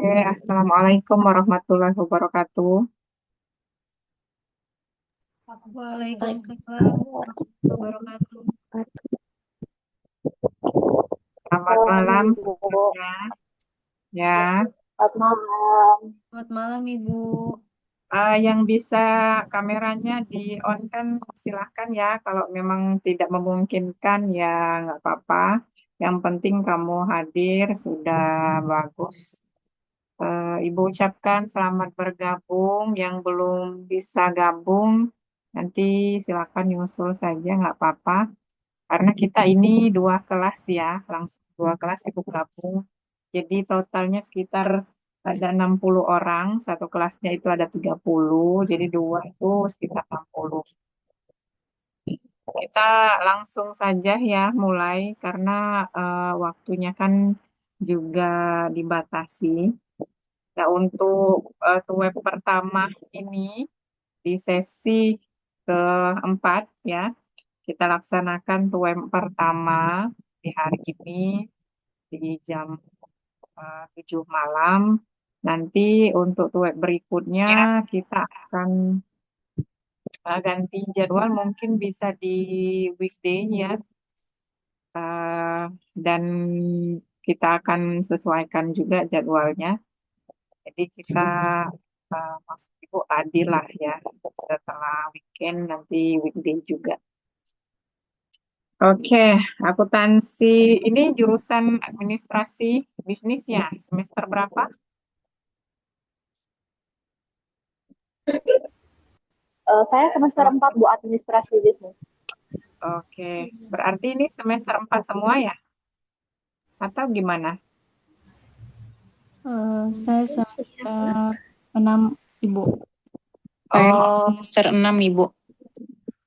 Assalamualaikum warahmatullahi wabarakatuh. Waalaikumsalam warahmatullahi wabarakatuh. Selamat Halo malam Ibu, semuanya. Ya, selamat malam. Selamat malam Ibu. yang bisa kameranya di on kan silahkan ya. Kalau memang tidak memungkinkan ya nggak apa-apa. Yang penting kamu hadir sudah bagus. Ibu ucapkan selamat bergabung. Yang belum bisa gabung nanti silakan nyusul saja nggak apa-apa. Karena kita ini dua kelas ya, langsung dua kelas ibu gabung. Jadi totalnya sekitar ada 60 orang, satu kelasnya itu ada 30, jadi dua itu sekitar 60. Kita langsung saja ya mulai karena waktunya kan juga dibatasi. Nah, untuk web pertama ini di sesi keempat ya, kita laksanakan tuem pertama di hari ini di jam 7 malam. Nanti untuk tuem berikutnya kita akan ganti jadwal mungkin bisa di weekday ya. Eh, dan kita akan sesuaikan juga jadwalnya. Jadi kita maksud Ibu adil lah ya setelah weekend nanti weekday juga. Oke, akuntansi ini jurusan administrasi bisnis ya, semester berapa? Saya semester 4 Bu, administrasi bisnis. Oke, berarti ini semester 4 semua ya? Atau gimana? Saya semester 6, Ibu. Saya Oh, semester 6, Ibu.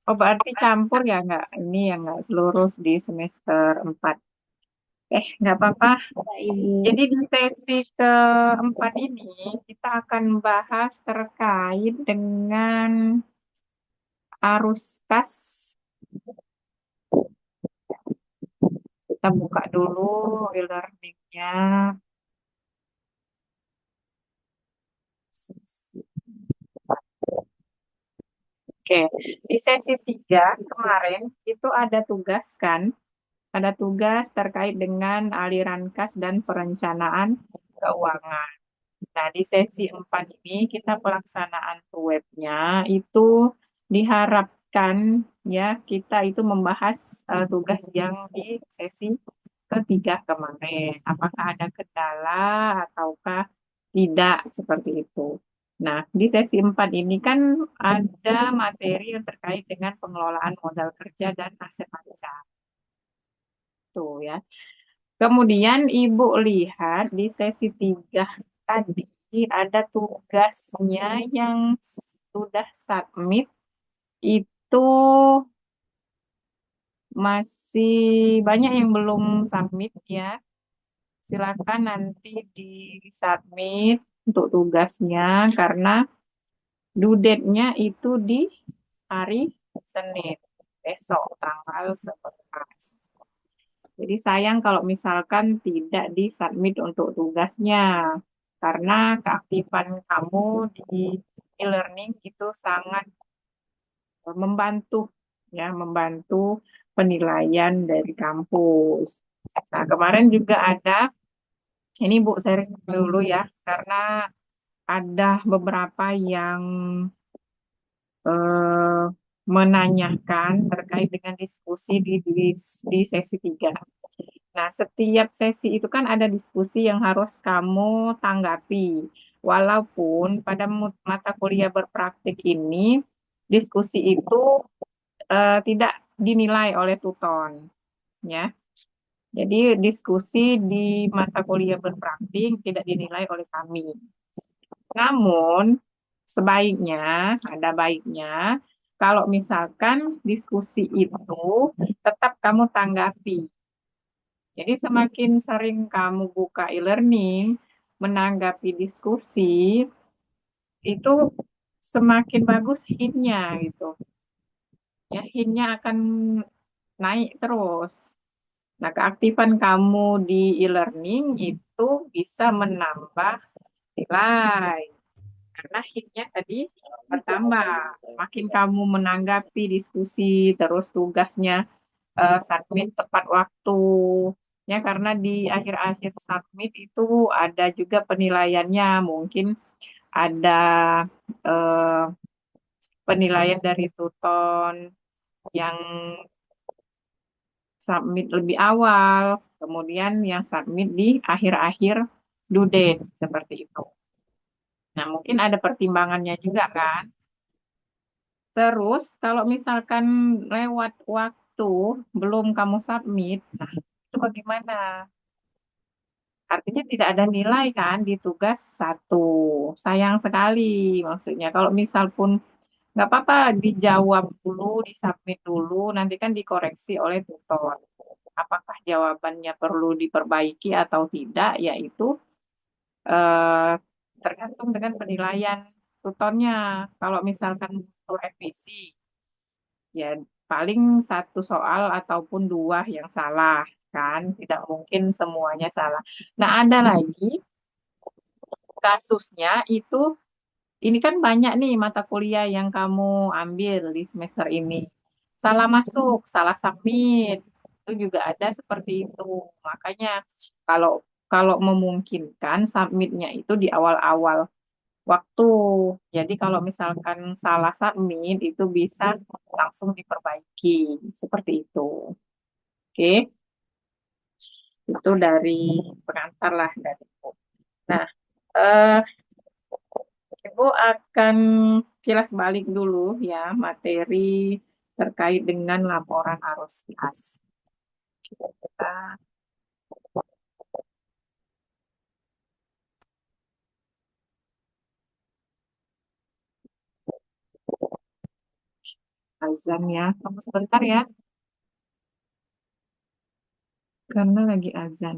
oh berarti campur ya nggak? Ini yang nggak seluruh di semester 4. Nggak apa-apa. Ya, Ibu. Jadi di sesi keempat ini kita akan bahas terkait dengan arus kas. Kita buka dulu e-learning-nya. Oke, di sesi 3 kemarin itu ada tugas kan? Ada tugas terkait dengan aliran kas dan perencanaan keuangan. Nah, di sesi 4 ini kita pelaksanaan webnya itu diharapkan ya kita itu membahas tugas yang di sesi ketiga kemarin. Apakah ada kendala ataukah tidak seperti itu. Nah, di sesi 4 ini kan ada materi yang terkait dengan pengelolaan modal kerja dan aset ancam. Tuh ya. Kemudian Ibu lihat di sesi 3 tadi ada tugasnya yang sudah submit itu masih banyak yang belum submit ya. Silakan nanti di-submit untuk tugasnya karena due date-nya itu di hari Senin, besok tanggal 11. Jadi sayang kalau misalkan tidak di-submit untuk tugasnya, karena keaktifan kamu di e-learning itu sangat membantu, ya, membantu penilaian dari kampus. Nah, kemarin juga ada, ini Bu sharing dulu ya, karena ada beberapa yang eh, menanyakan terkait dengan diskusi di sesi 3. Nah, setiap sesi itu kan ada diskusi yang harus kamu tanggapi. Walaupun pada mata kuliah berpraktik ini, diskusi itu tidak dinilai oleh tuton, ya. Jadi diskusi di mata kuliah berpraktik tidak dinilai oleh kami. Namun, sebaiknya, ada baiknya, kalau misalkan diskusi itu tetap kamu tanggapi. Jadi semakin sering kamu buka e-learning, menanggapi diskusi, itu semakin bagus hit-nya gitu. Ya, hit-nya akan naik terus. Nah, keaktifan kamu di e-learning itu bisa menambah nilai. Karena hitnya tadi bertambah. Makin kamu menanggapi diskusi, terus tugasnya submit tepat waktu. Ya, karena di akhir-akhir submit itu ada juga penilaiannya. Mungkin ada eh, penilaian dari tuton yang submit lebih awal, kemudian yang submit di akhir-akhir due date, seperti itu. Nah, mungkin ada pertimbangannya juga kan. Terus, kalau misalkan lewat waktu, belum kamu submit, nah itu bagaimana? Artinya tidak ada nilai kan di tugas satu. Sayang sekali maksudnya. Kalau misal pun nggak apa-apa dijawab dulu, disubmit dulu, nanti kan dikoreksi oleh tutor. Apakah jawabannya perlu diperbaiki atau tidak, yaitu eh, tergantung dengan penilaian tutornya. Kalau misalkan untuk revisi, ya paling satu soal ataupun dua yang salah, kan? Tidak mungkin semuanya salah. Nah, ada lagi kasusnya itu, ini kan banyak nih mata kuliah yang kamu ambil di semester ini. Salah masuk, salah submit, itu juga ada seperti itu. Makanya kalau kalau memungkinkan submitnya itu di awal-awal waktu. Jadi kalau misalkan salah submit itu bisa langsung diperbaiki seperti itu. Oke, itu dari pengantar lah dariku. Nah, eh, Ibu akan kilas balik dulu ya materi terkait dengan laporan arus kas. Kita azan ya. Tunggu sebentar ya, karena lagi azan.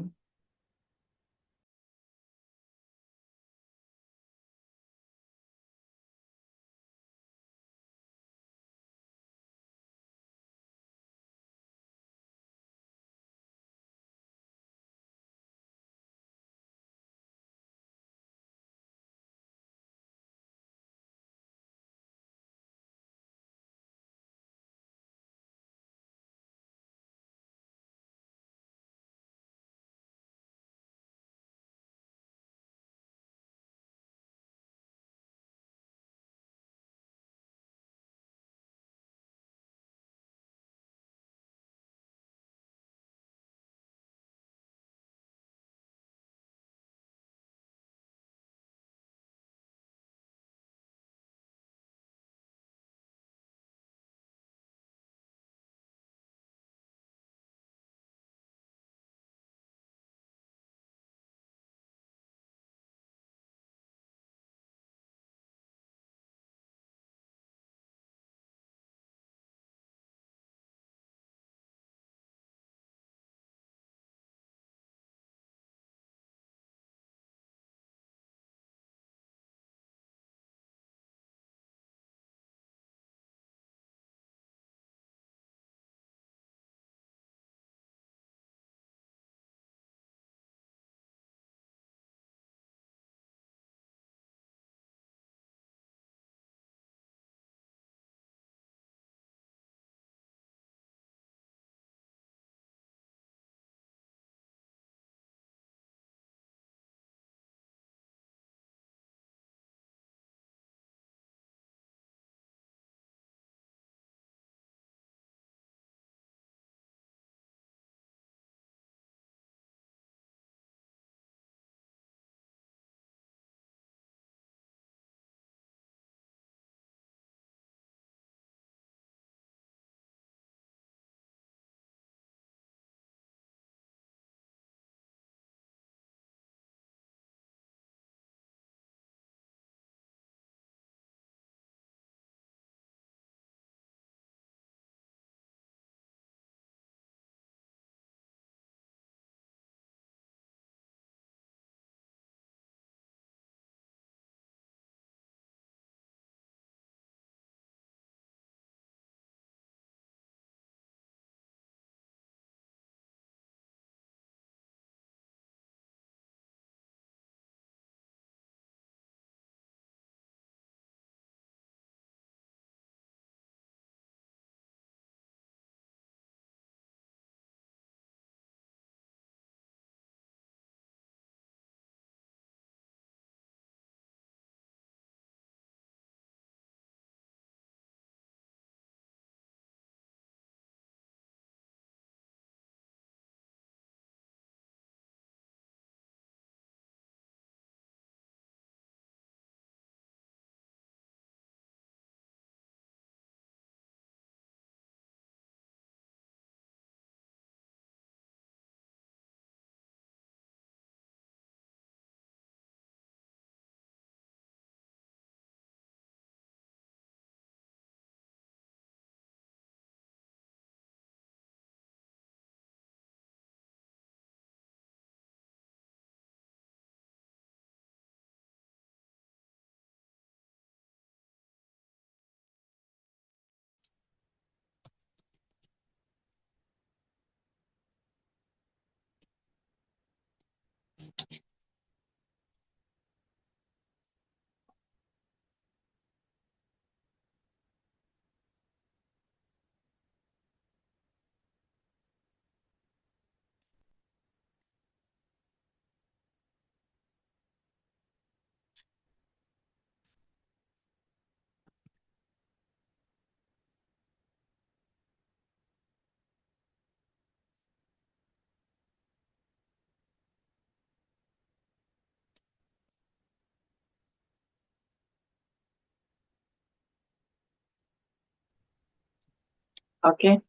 Oke,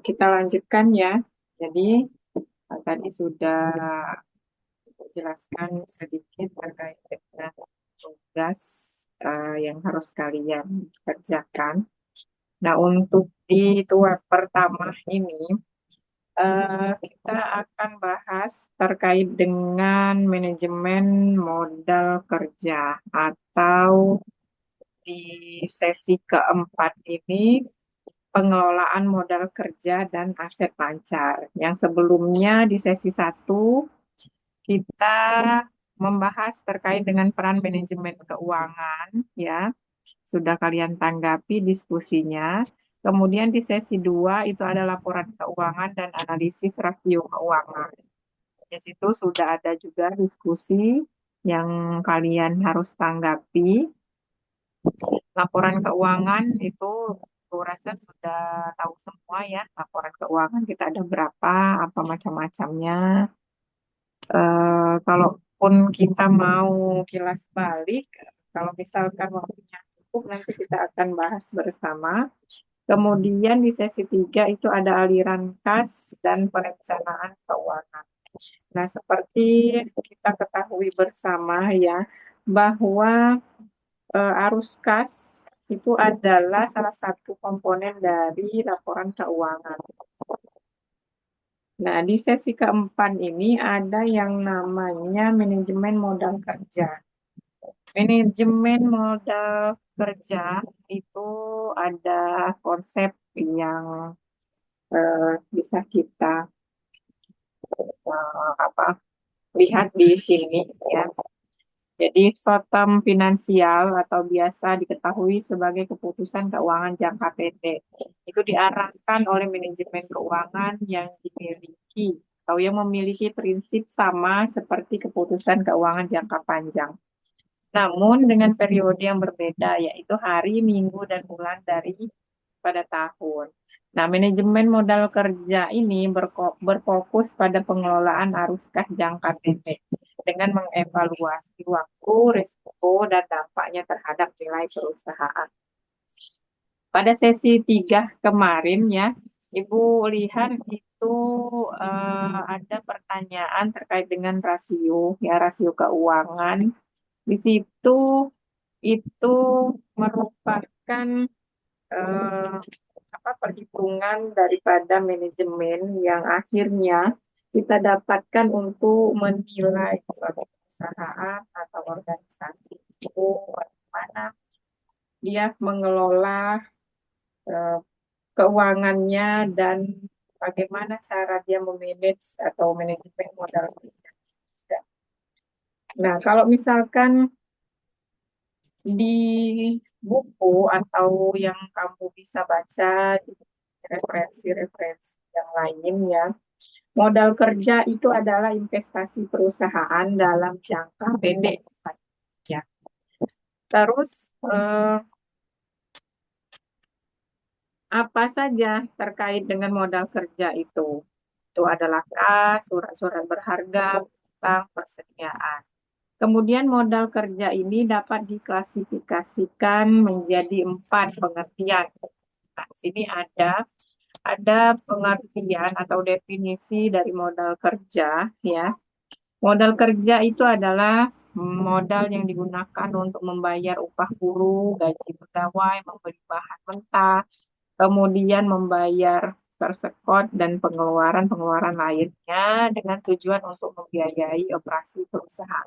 kita lanjutkan ya. Jadi tadi sudah jelaskan sedikit terkait dengan tugas yang harus kalian kerjakan. Nah, untuk di tugas pertama ini, kita akan bahas terkait dengan manajemen modal kerja atau di sesi keempat ini pengelolaan modal kerja dan aset lancar. Yang sebelumnya di sesi satu kita membahas terkait dengan peran manajemen keuangan, ya. Sudah kalian tanggapi diskusinya. Kemudian di sesi 2 itu ada laporan keuangan dan analisis rasio keuangan. Di situ sudah ada juga diskusi yang kalian harus tanggapi. Laporan keuangan itu aku rasa sudah tahu semua ya. Laporan keuangan kita ada berapa, apa macam-macamnya. Kalaupun kita mau kilas balik, kalau misalkan waktunya cukup, nanti kita akan bahas bersama. Kemudian di sesi 3 itu ada aliran kas dan perencanaan keuangan. Nah, seperti kita ketahui bersama ya, bahwa arus kas itu adalah salah satu komponen dari laporan keuangan. Nah, di sesi keempat ini ada yang namanya manajemen modal kerja. Manajemen modal kerja itu ada konsep yang bisa kita lihat di sini ya. Jadi short-term finansial atau biasa diketahui sebagai keputusan keuangan jangka pendek itu diarahkan oleh manajemen keuangan yang dimiliki atau yang memiliki prinsip sama seperti keputusan keuangan jangka panjang. Namun dengan periode yang berbeda, yaitu hari, minggu, dan bulan dari pada tahun. Nah, manajemen modal kerja ini berfokus pada pengelolaan arus kas jangka pendek dengan mengevaluasi waktu, risiko, dan dampaknya terhadap nilai perusahaan. Pada sesi 3 kemarin ya, Ibu lihat itu ada pertanyaan terkait dengan rasio, ya rasio keuangan. Di situ itu merupakan eh, perhitungan daripada manajemen yang akhirnya kita dapatkan untuk menilai suatu perusahaan atau organisasi itu bagaimana dia mengelola eh, keuangannya dan bagaimana cara dia memanage atau manajemen modal. Nah, kalau misalkan di buku atau yang kamu bisa baca di referensi-referensi yang lain ya, modal kerja itu adalah investasi perusahaan dalam jangka pendek ya. Terus apa saja terkait dengan modal kerja itu? Itu adalah kas, surat-surat berharga, utang, persediaan. Kemudian modal kerja ini dapat diklasifikasikan menjadi 4 pengertian. Nah, di sini ada pengertian atau definisi dari modal kerja ya. Modal kerja itu adalah modal yang digunakan untuk membayar upah buruh, gaji pegawai, membeli bahan mentah, kemudian membayar persekot dan pengeluaran-pengeluaran lainnya dengan tujuan untuk membiayai operasi perusahaan.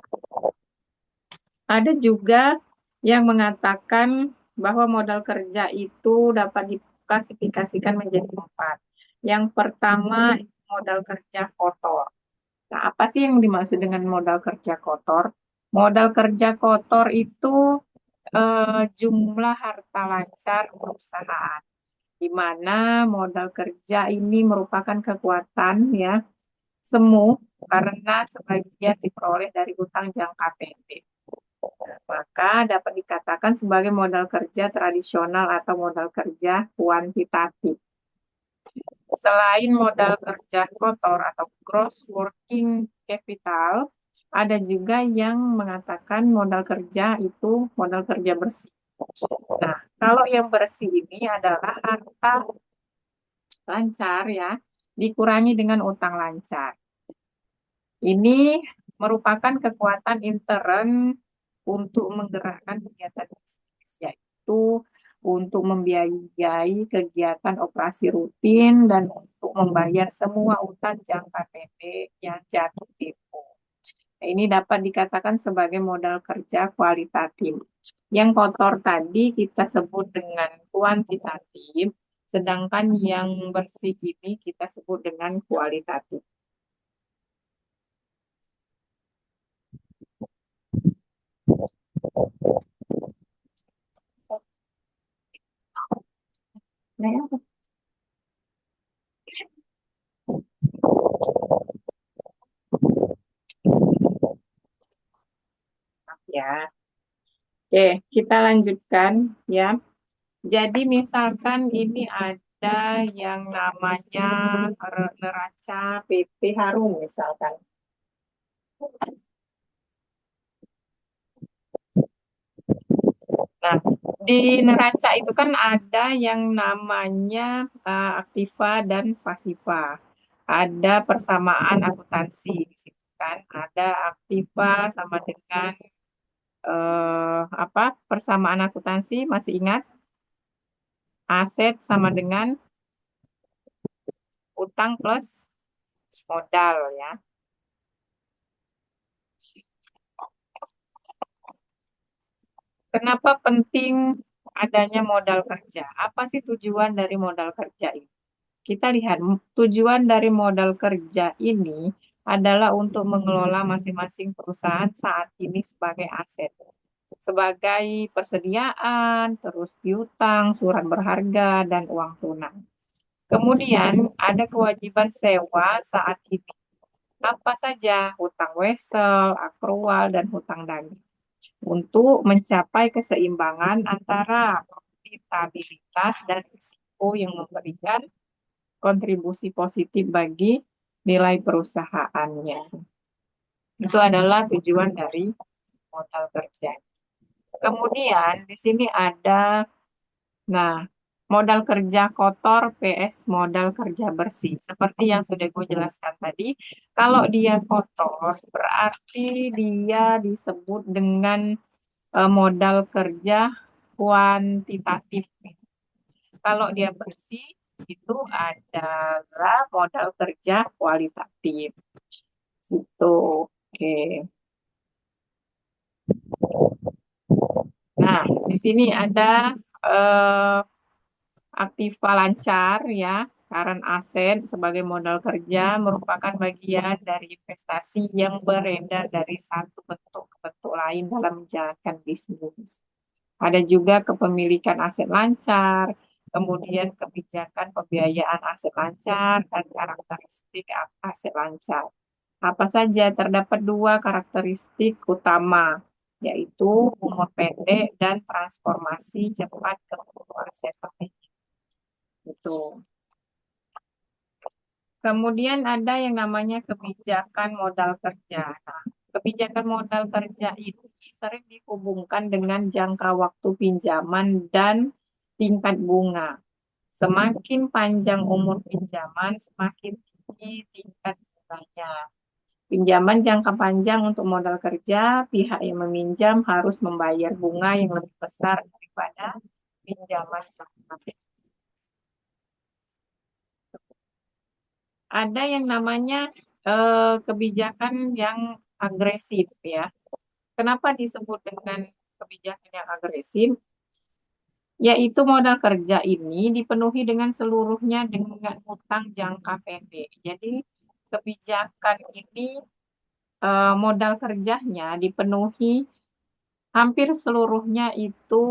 Ada juga yang mengatakan bahwa modal kerja itu dapat diklasifikasikan menjadi 4. Yang pertama, modal kerja kotor. Nah, apa sih yang dimaksud dengan modal kerja kotor? Modal kerja kotor itu jumlah harta lancar perusahaan, di mana modal kerja ini merupakan kekuatan ya semu karena sebagian diperoleh dari utang jangka pendek. Maka dapat dikatakan sebagai modal kerja tradisional atau modal kerja kuantitatif. Selain modal kerja kotor atau gross working capital, ada juga yang mengatakan modal kerja itu modal kerja bersih. Nah, kalau yang bersih ini adalah harta lancar ya, dikurangi dengan utang lancar. Ini merupakan kekuatan intern untuk menggerakkan kegiatan bisnis, yaitu untuk membiayai kegiatan operasi rutin dan untuk membayar semua utang jangka pendek yang jatuh tempo. Nah, ini dapat dikatakan sebagai modal kerja kualitatif. Yang kotor tadi kita sebut dengan kuantitatif, sedangkan yang bersih ini kita sebut dengan kualitatif. Nah, ya. Ya. Oke, kita lanjutkan ya. Jadi misalkan ini ada yang namanya neraca PT Harum misalkan. Nah, di neraca itu kan ada yang namanya aktiva dan pasiva. Ada persamaan akuntansi di situ kan. Ada aktiva sama dengan apa? Persamaan akuntansi masih ingat? Aset sama dengan utang plus modal ya. Kenapa penting adanya modal kerja? Apa sih tujuan dari modal kerja ini? Kita lihat tujuan dari modal kerja ini adalah untuk mengelola masing-masing perusahaan saat ini sebagai aset, sebagai persediaan, terus piutang, surat berharga, dan uang tunai. Kemudian ada kewajiban sewa saat ini. Apa saja? Hutang wesel, akrual, dan hutang daging untuk mencapai keseimbangan antara profitabilitas dan risiko yang memberikan kontribusi positif bagi nilai perusahaannya. Itu adalah tujuan dari modal kerja. Kemudian di sini ada, nah, modal kerja kotor PS modal kerja bersih. Seperti yang sudah gue jelaskan tadi, kalau dia kotor berarti dia disebut dengan modal kerja kuantitatif. Kalau dia bersih, itu adalah modal kerja kualitatif. Gitu. Oke. Nah, di sini ada aktiva lancar ya. Current asset sebagai modal kerja merupakan bagian dari investasi yang beredar dari satu bentuk ke bentuk lain dalam menjalankan bisnis. Ada juga kepemilikan aset lancar, kemudian kebijakan pembiayaan aset lancar, dan karakteristik aset lancar. Apa saja? Terdapat dua karakteristik utama, yaitu umur pendek dan transformasi cepat ke bentuk aset lain. Itu. Kemudian ada yang namanya kebijakan modal kerja. Nah, kebijakan modal kerja ini sering dihubungkan dengan jangka waktu pinjaman dan tingkat bunga. Semakin panjang umur pinjaman, semakin tinggi tingkat bunganya. Pinjaman jangka panjang untuk modal kerja, pihak yang meminjam harus membayar bunga yang lebih besar daripada pinjaman jangka pendek. Ada yang namanya kebijakan yang agresif ya. Kenapa disebut dengan kebijakan yang agresif? Yaitu modal kerja ini dipenuhi dengan seluruhnya dengan utang jangka pendek. Jadi kebijakan ini modal kerjanya dipenuhi hampir seluruhnya itu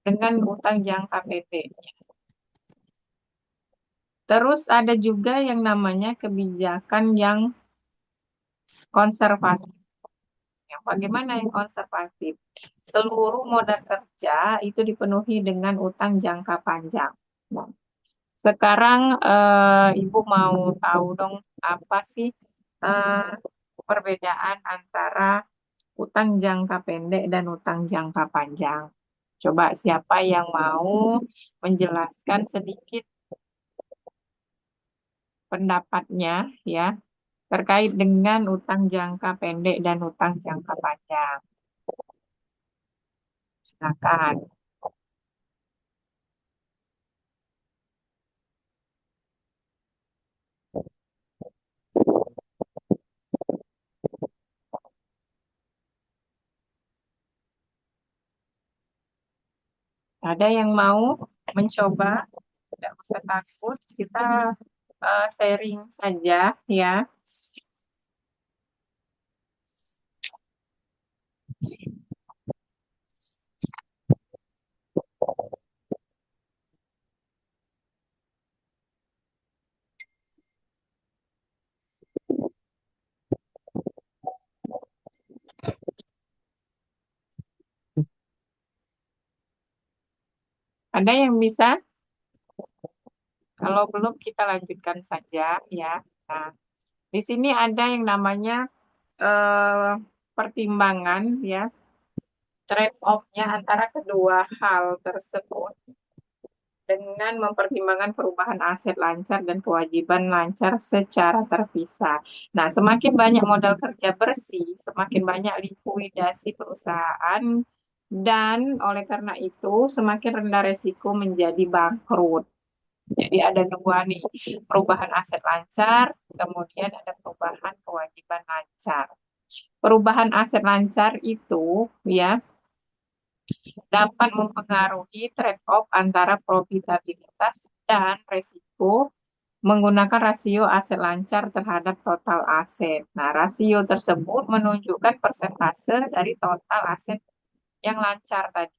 dengan utang jangka pendek. Terus ada juga yang namanya kebijakan yang konservatif. Yang bagaimana yang konservatif? Seluruh modal kerja itu dipenuhi dengan utang jangka panjang. Nah, sekarang Ibu mau tahu dong apa sih eh, perbedaan antara utang jangka pendek dan utang jangka panjang? Coba siapa yang mau menjelaskan sedikit? pendapatnya ya terkait dengan utang jangka pendek dan utang jangka panjang. Silakan. Ada yang mau mencoba? Tidak usah takut, kita sharing saja ya. Ada yang bisa? Kalau belum kita lanjutkan saja ya. Nah, di sini ada yang namanya pertimbangan ya, trade-off-nya antara kedua hal tersebut dengan mempertimbangkan perubahan aset lancar dan kewajiban lancar secara terpisah. Nah, semakin banyak modal kerja bersih, semakin banyak likuidasi perusahaan, dan oleh karena itu semakin rendah resiko menjadi bangkrut. Jadi ada dua nih, perubahan aset lancar, kemudian ada perubahan kewajiban lancar. Perubahan aset lancar itu ya dapat mempengaruhi trade-off antara profitabilitas dan resiko menggunakan rasio aset lancar terhadap total aset. Nah, rasio tersebut menunjukkan persentase dari total aset yang lancar tadi.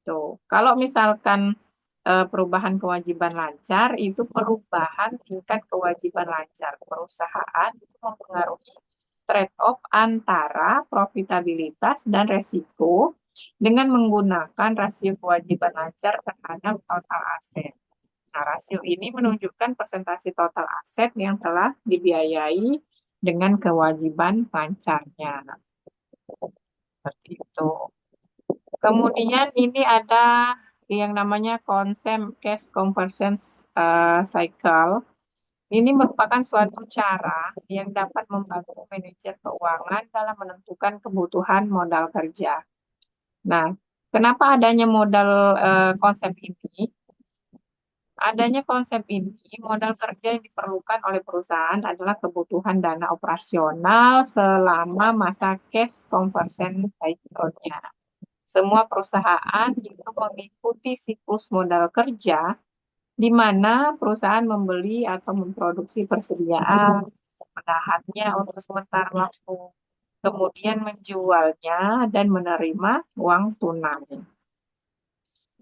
Tuh. Kalau misalkan perubahan kewajiban lancar itu perubahan tingkat kewajiban lancar perusahaan itu mempengaruhi trade-off antara profitabilitas dan resiko dengan menggunakan rasio kewajiban lancar terhadap total aset. Nah, rasio ini menunjukkan persentase total aset yang telah dibiayai dengan kewajiban lancarnya. Seperti itu. Kemudian ini ada yang namanya konsep cash conversion cycle. Ini merupakan suatu cara yang dapat membantu manajer keuangan dalam menentukan kebutuhan modal kerja. Nah, kenapa adanya konsep ini? Adanya konsep ini, modal kerja yang diperlukan oleh perusahaan adalah kebutuhan dana operasional selama masa cash conversion cycle-nya. Semua perusahaan itu mengikuti siklus modal kerja di mana perusahaan membeli atau memproduksi persediaan, menahannya untuk sementara waktu, kemudian menjualnya dan menerima uang tunai.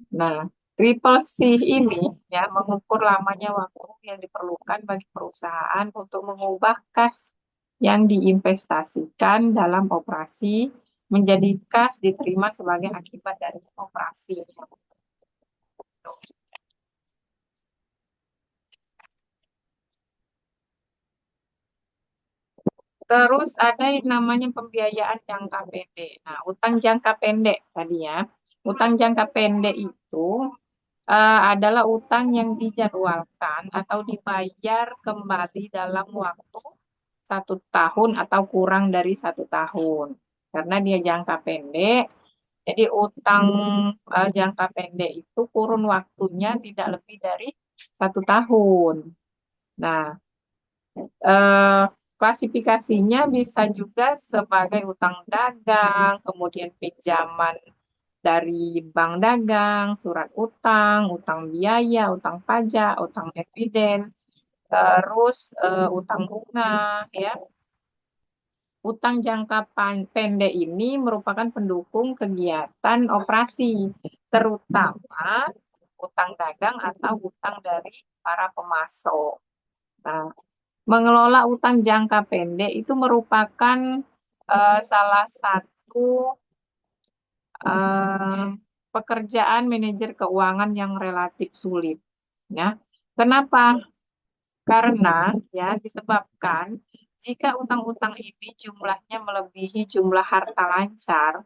Nah, triple C ini ya mengukur lamanya waktu yang diperlukan bagi perusahaan untuk mengubah kas yang diinvestasikan dalam operasi menjadi kas diterima sebagai akibat dari operasi. Terus ada yang namanya pembiayaan jangka pendek. Nah, utang jangka pendek tadi ya. Utang jangka pendek itu adalah utang yang dijadwalkan atau dibayar kembali dalam waktu 1 tahun atau kurang dari 1 tahun. Karena dia jangka pendek, jadi utang jangka pendek itu kurun waktunya tidak lebih dari 1 tahun. Nah, eh, klasifikasinya bisa juga sebagai utang dagang, kemudian pinjaman dari bank dagang, surat utang, utang biaya, utang pajak, utang dividen, terus utang bunga, ya. Utang jangka pendek ini merupakan pendukung kegiatan operasi, terutama utang dagang atau utang dari para pemasok. Nah, mengelola utang jangka pendek itu merupakan salah satu pekerjaan manajer keuangan yang relatif sulit. Ya, kenapa? Karena ya disebabkan jika utang-utang ini jumlahnya melebihi jumlah harta lancar,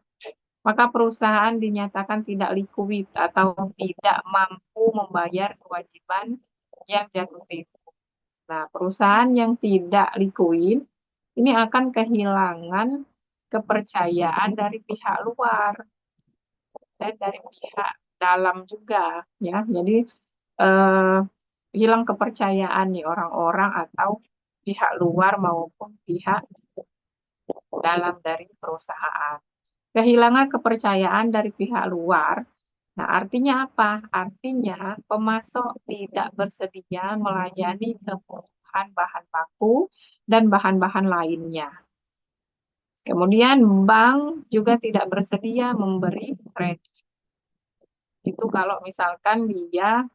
maka perusahaan dinyatakan tidak likuid atau tidak mampu membayar kewajiban yang jatuh tempo. Nah, perusahaan yang tidak likuid ini akan kehilangan kepercayaan dari pihak luar dan dari pihak dalam juga, ya. Jadi eh, hilang kepercayaan nih orang-orang atau pihak luar maupun pihak dalam dari perusahaan. Kehilangan kepercayaan dari pihak luar. Nah, artinya apa? Artinya pemasok tidak bersedia melayani kebutuhan bahan baku dan bahan-bahan lainnya. Kemudian bank juga tidak bersedia memberi kredit. Itu kalau misalkan dia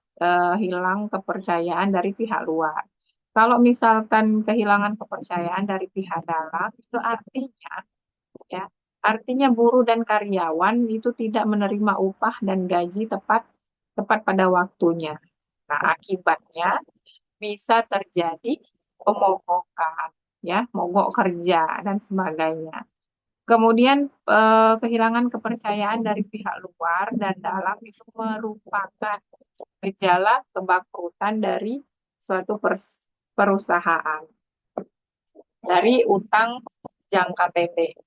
hilang kepercayaan dari pihak luar. Kalau misalkan kehilangan kepercayaan dari pihak dalam, itu artinya ya, artinya buruh dan karyawan itu tidak menerima upah dan gaji tepat tepat pada waktunya. Nah, akibatnya bisa terjadi pemogokan, ya, mogok kerja dan sebagainya. Kemudian kehilangan kepercayaan dari pihak luar dan dalam itu merupakan gejala kebangkrutan dari suatu perusahaan dari utang jangka pendek,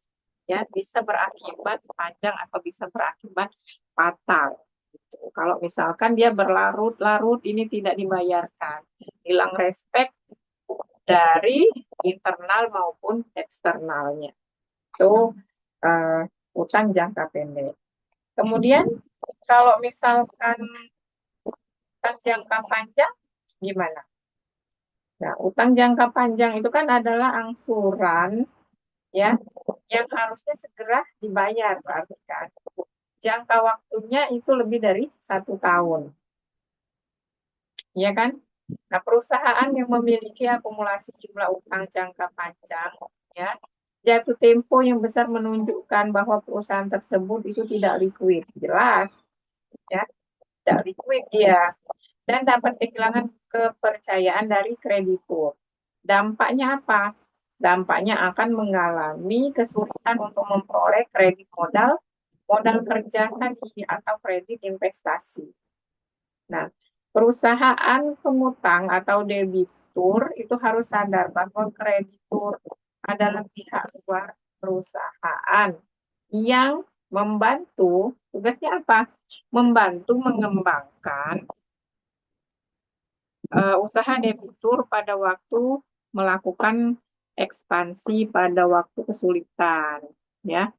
ya, bisa berakibat panjang atau bisa berakibat fatal. Gitu. Kalau misalkan dia berlarut-larut ini tidak dibayarkan, hilang respek dari internal maupun eksternalnya. Itu utang jangka pendek. Kemudian kalau misalkan utang jangka panjang gimana? Nah, utang jangka panjang itu kan adalah angsuran, ya, yang harusnya segera dibayar, berarti kan. Jangka waktunya itu lebih dari 1 tahun, ya kan? Nah, perusahaan yang memiliki akumulasi jumlah utang jangka panjang, ya, jatuh tempo yang besar menunjukkan bahwa perusahaan tersebut itu tidak likuid, jelas, ya, tidak likuid dia, dan dapat kehilangan kepercayaan dari kreditur. Dampaknya apa? Dampaknya akan mengalami kesulitan untuk memperoleh kredit modal, modal kerja tadi, atau kredit investasi. Nah, perusahaan pengutang atau debitur itu harus sadar bahwa kreditur adalah pihak luar perusahaan yang membantu, tugasnya apa? Membantu mengembangkan usaha debitur pada waktu melakukan ekspansi pada waktu kesulitan, ya.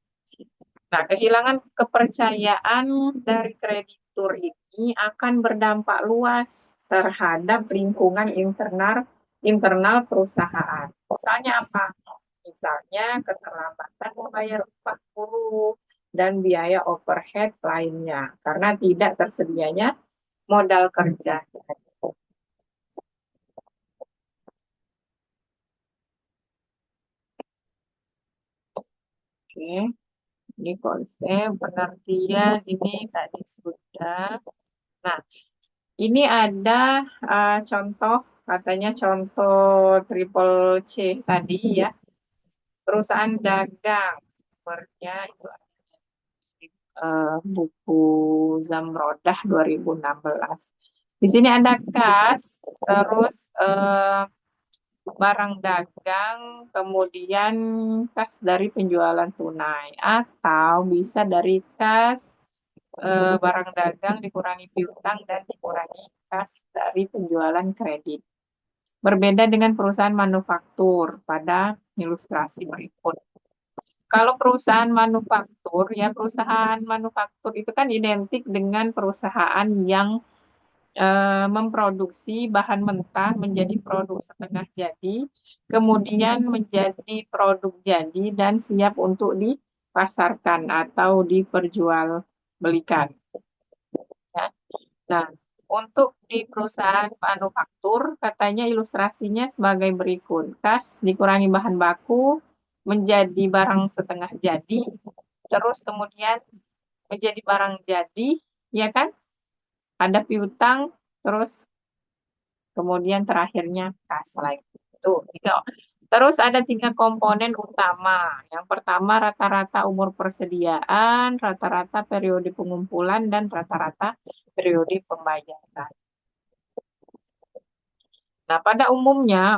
Nah, kehilangan kepercayaan dari kreditur ini akan berdampak luas terhadap lingkungan internal perusahaan. Misalnya apa? Misalnya keterlambatan membayar upah buruh dan biaya overhead lainnya karena tidak tersedianya modal kerja. Oke, ini konsep pengertian ini tadi sudah. Nah, ini ada contoh, katanya contoh triple C tadi ya, perusahaan dagang. Sumbernya itu ada di buku Zamrodah 2016. Di sini ada kas, terus barang dagang, kemudian kas dari penjualan tunai, atau bisa dari kas barang dagang dikurangi piutang dan dikurangi kas dari penjualan kredit. Berbeda dengan perusahaan manufaktur pada ilustrasi berikut. Kalau perusahaan manufaktur, ya, perusahaan manufaktur itu kan identik dengan perusahaan yang memproduksi bahan mentah menjadi produk setengah jadi, kemudian menjadi produk jadi dan siap untuk dipasarkan atau diperjualbelikan. Ya. Nah, untuk di perusahaan manufaktur, katanya ilustrasinya sebagai berikut. Kas dikurangi bahan baku menjadi barang setengah jadi, terus kemudian menjadi barang jadi, ya kan? Ada piutang, terus kemudian terakhirnya kas lagi. Tuh, tiga. Terus ada 3 komponen utama. Yang pertama rata-rata umur persediaan, rata-rata periode pengumpulan, dan rata-rata periode pembayaran. Nah, pada umumnya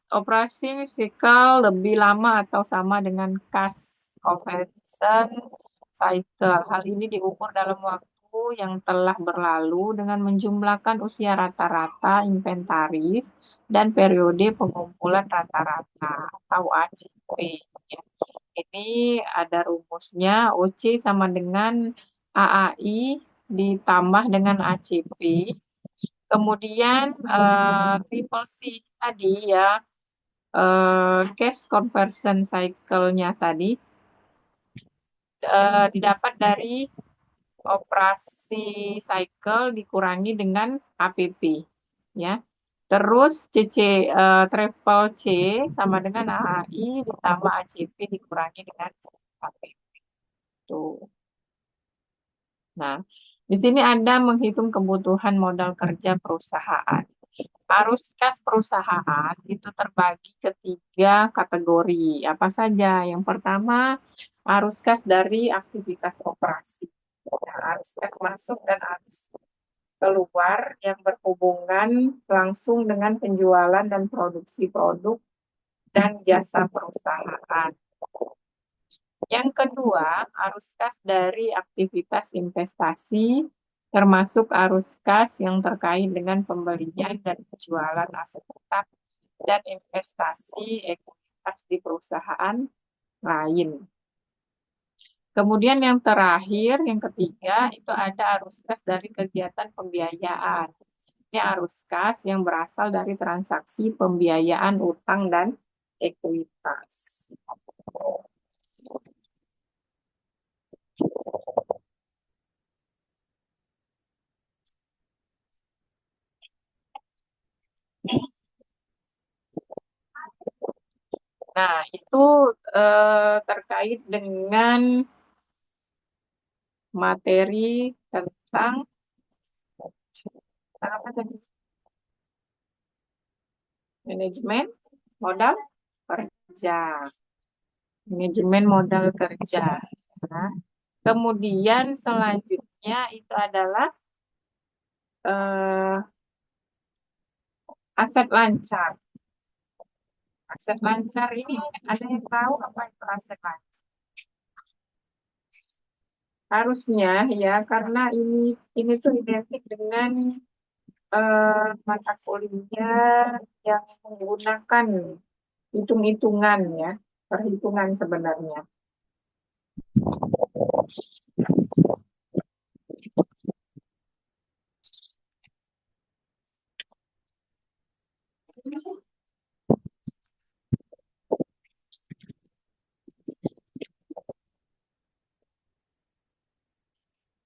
operasi sikal lebih lama atau sama dengan cash conversion cycle. Hal ini diukur dalam waktu yang telah berlalu dengan menjumlahkan usia rata-rata inventaris dan periode pengumpulan rata-rata atau ACP. Ya. Ini ada rumusnya, OC sama dengan AAI ditambah dengan ACP. Kemudian triple C tadi ya, cash conversion cycle-nya tadi didapat dari operasi cycle dikurangi dengan APP ya. Terus triple C sama dengan AAI ditambah ACP dikurangi dengan APP. Tuh. Nah, di sini Anda menghitung kebutuhan modal kerja perusahaan. Arus kas perusahaan itu terbagi ke 3 kategori. Apa saja? Yang pertama, arus kas dari aktivitas operasi. Nah, arus kas masuk dan arus keluar yang berhubungan langsung dengan penjualan dan produksi produk dan jasa perusahaan. Yang kedua, arus kas dari aktivitas investasi, termasuk arus kas yang terkait dengan pembelian dan penjualan aset tetap dan investasi ekuitas di perusahaan lain. Kemudian yang terakhir, yang ketiga, itu ada arus kas dari kegiatan pembiayaan. Ini arus kas yang berasal dari transaksi pembiayaan utang dan ekuitas. Nah, itu terkait dengan materi tentang apa tadi? Manajemen modal kerja. Manajemen modal kerja. Nah, kemudian selanjutnya itu adalah eh, aset lancar. Aset lancar ini ada yang tahu apa itu aset lancar? Harusnya ya, karena ini tuh identik dengan mata kuliah yang menggunakan hitung-hitungan ya, perhitungan sebenarnya.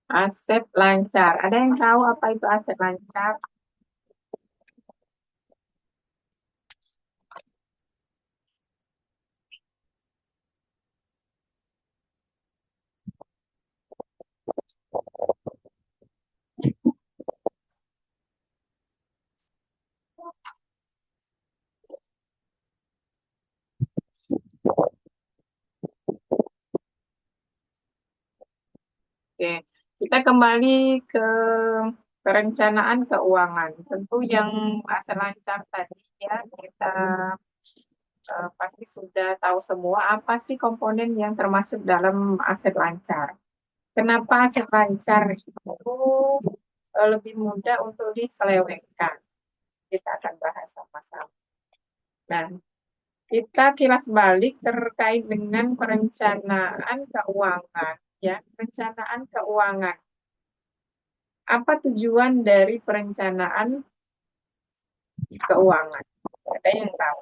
Aset lancar. Ada yang tahu apa itu aset lancar? Oke, kita kembali ke perencanaan keuangan. Tentu yang aset lancar tadi ya, kita pasti sudah tahu semua apa sih komponen yang termasuk dalam aset lancar. Kenapa aset lancar itu lebih mudah untuk diselewengkan? Kita akan bahas sama-sama. Nah, kita kilas balik terkait dengan perencanaan keuangan. Ya, perencanaan keuangan. Apa tujuan dari perencanaan keuangan? Ada yang tahu?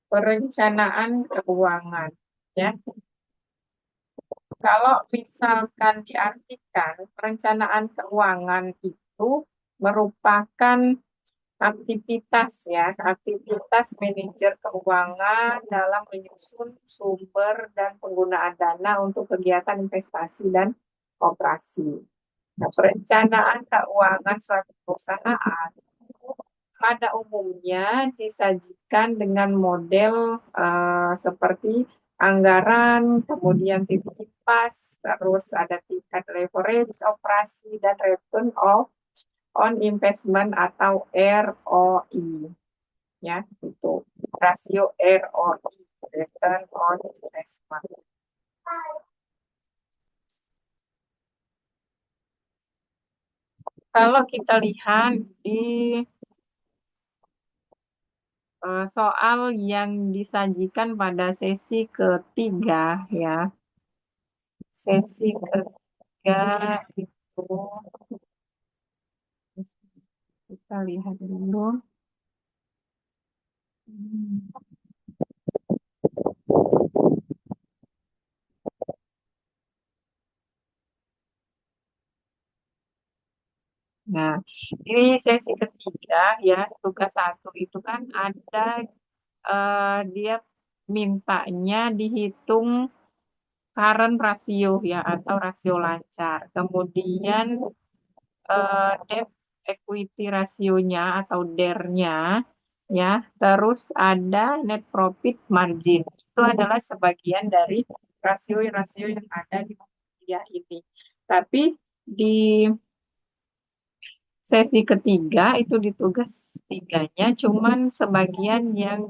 Perencanaan keuangan, ya. Kalau misalkan diartikan, perencanaan keuangan itu merupakan aktivitas ya, aktivitas manajer keuangan dalam menyusun sumber dan penggunaan dana untuk kegiatan investasi dan operasi. Nah, perencanaan keuangan suatu perusahaan pada umumnya disajikan dengan model seperti anggaran, kemudian titipan, pas, terus ada tingkat leverage operasi dan return on investment atau ROI, ya itu rasio ROI, return on investment. Kalau kita lihat di soal yang disajikan pada sesi ketiga, ya, sesi ketiga itu kita lihat dulu. Nah, di sesi ketiga, ya, tugas satu itu kan ada dia mintanya dihitung current rasio, ya, atau rasio lancar. Kemudian debt equity rasionya atau DER-nya, ya. Terus ada net profit margin. Itu adalah sebagian dari rasio-rasio yang ada di kuliah ini. Tapi di sesi ketiga itu di tugas tiganya cuman sebagian yang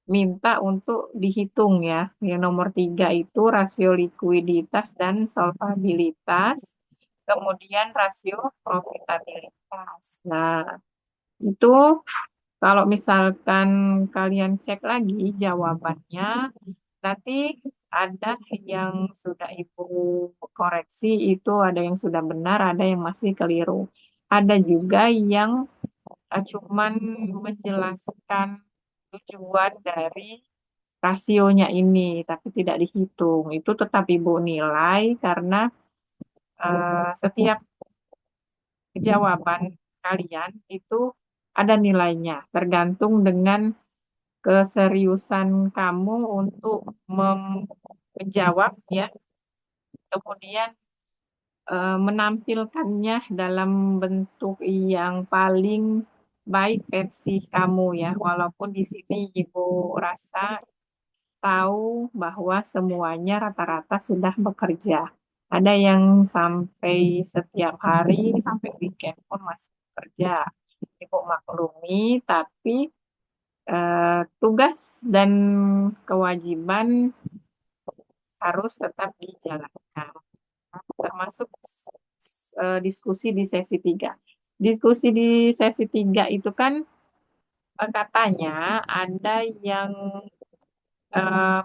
minta untuk dihitung, ya. Yang nomor 3 itu rasio likuiditas dan solvabilitas, kemudian rasio profitabilitas. Nah, itu kalau misalkan kalian cek lagi jawabannya, nanti ada yang sudah Ibu koreksi, itu ada yang sudah benar, ada yang masih keliru. Ada juga yang cuman menjelaskan tujuan dari rasionya ini, tapi tidak dihitung. Itu tetap Ibu nilai karena setiap jawaban kalian itu ada nilainya, tergantung dengan keseriusan kamu untuk menjawab, ya. Kemudian menampilkannya dalam bentuk yang paling baik versi kamu, ya. Walaupun di sini Ibu rasa tahu bahwa semuanya rata-rata sudah bekerja. Ada yang sampai setiap hari, sampai weekend pun masih bekerja. Ibu maklumi, tapi tugas dan kewajiban harus tetap dijalankan, termasuk diskusi di sesi 3. Diskusi di sesi 3 itu kan katanya ada yang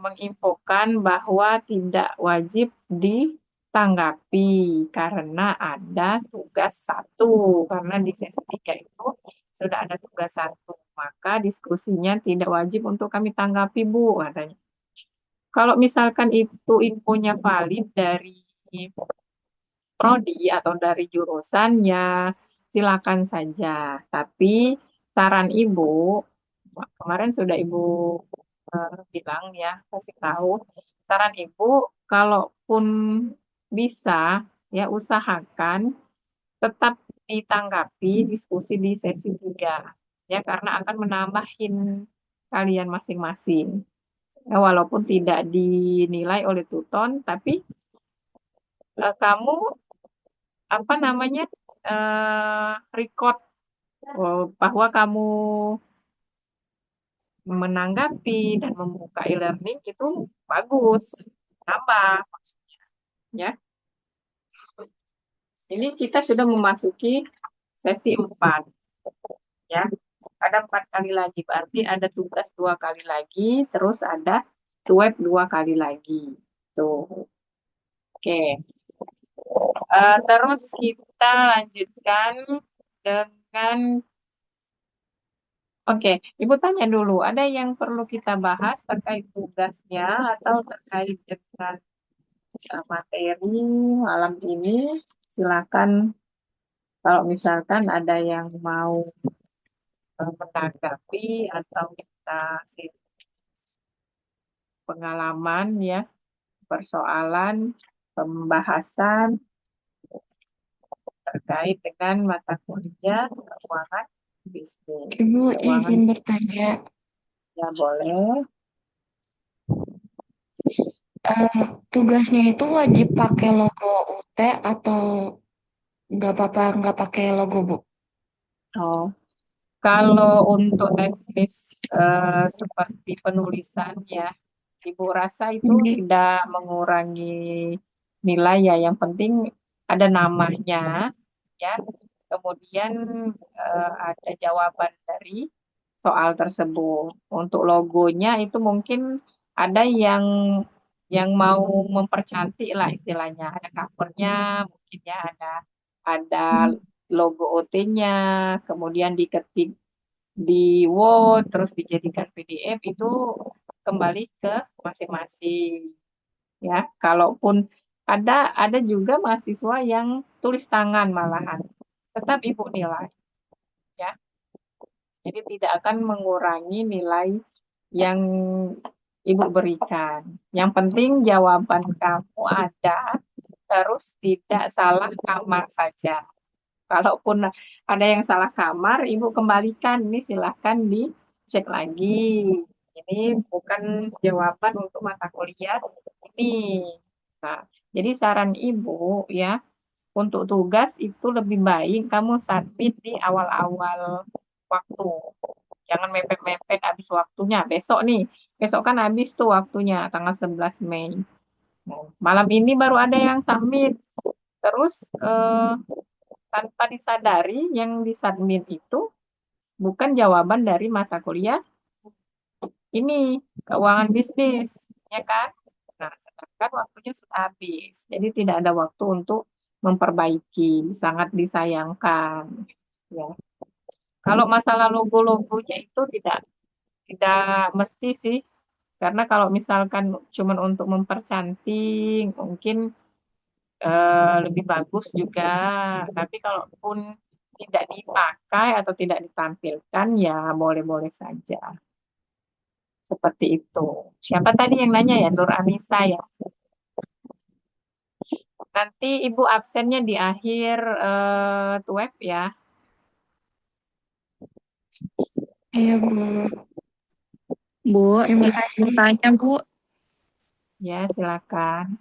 menginfokan bahwa tidak wajib ditanggapi karena ada tugas satu. Karena di sesi 3 itu sudah ada tugas satu. Maka diskusinya tidak wajib untuk kami tanggapi, Bu, katanya. Kalau misalkan itu infonya valid dari prodi atau dari jurusan, ya silakan saja. Tapi saran Ibu, kemarin sudah Ibu bilang, ya, kasih tahu. Saran Ibu, kalaupun bisa, ya usahakan tetap ditanggapi diskusi di sesi 3. Ya, karena akan menambahin kalian masing-masing. Ya, walaupun tidak dinilai oleh tuton, tapi kamu apa namanya record bahwa kamu menanggapi dan membuka e-learning itu bagus, nambah maksudnya, ya. Ini kita sudah memasuki sesi 4, ya. Ada 4 kali lagi, berarti ada tugas 2 kali lagi, terus ada web 2 kali lagi. Tuh. Oke. Terus kita lanjutkan dengan Oke, Ibu tanya dulu, ada yang perlu kita bahas terkait tugasnya atau terkait dengan materi malam ini? Silakan kalau misalkan ada yang mau menanggapi atau kita pengalaman, ya, persoalan, pembahasan terkait dengan mata kuliah keuangan bisnis. Ibu Keuangan, izin bertanya. ya boleh. Tugasnya itu wajib pakai logo UT atau nggak apa-apa nggak pakai logo, Bu? Oh, kalau untuk teknis seperti penulisan ya, Ibu rasa itu Ini. tidak mengurangi nilai ya. Yang penting ada namanya ya. Kemudian ada jawaban dari soal tersebut. Untuk logonya itu mungkin ada yang mau mempercantik lah istilahnya. Ada covernya, mungkin ya ada logo OT-nya, kemudian diketik di Word, terus dijadikan PDF itu kembali ke masing-masing ya. Kalaupun ada juga mahasiswa yang tulis tangan malahan, tetap Ibu nilai ya. Jadi tidak akan mengurangi nilai yang Ibu berikan. Yang penting jawaban kamu ada, terus tidak salah kamar saja. Kalaupun ada yang salah kamar, Ibu kembalikan. Ini silahkan dicek lagi. Ini bukan jawaban untuk mata kuliah ini. Nah, jadi saran Ibu ya, untuk tugas itu lebih baik kamu submit di awal-awal waktu. Jangan mepet-mepet habis waktunya. Besok nih, besok kan habis tuh waktunya, tanggal 11 Mei. Nah, malam ini baru ada yang submit. Terus tanpa disadari yang disubmit itu bukan jawaban dari mata kuliah ini, keuangan bisnis, ya kan? Nah, sedangkan waktunya sudah habis. Jadi tidak ada waktu untuk memperbaiki, sangat disayangkan. Ya. Kalau masalah logo-logonya itu tidak mesti sih, karena kalau misalkan cuma untuk mempercantik, mungkin lebih bagus juga. Tapi kalaupun tidak dipakai atau tidak ditampilkan, ya boleh-boleh saja. Seperti itu. Siapa tadi yang nanya ya? Nur Anissa ya. Nanti Ibu absennya di akhir web ya. Iya, Bu. Bu, Terima izin kasih. bertanya, Bu. Ya, silakan.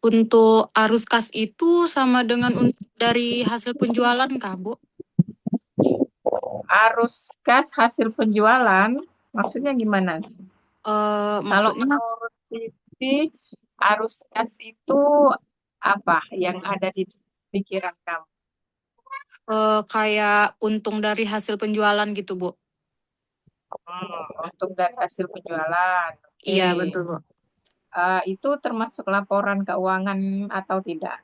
Untuk arus kas itu sama dengan dari hasil penjualan kah, Bu? Arus kas hasil penjualan, maksudnya gimana? Kalau Maksudnya menurut Siti, arus kas itu apa yang ada di pikiran kamu? kayak untung dari hasil penjualan gitu, Bu. Untuk dari hasil penjualan. Oke. Iya, betul, Bu. Itu termasuk laporan keuangan atau tidak?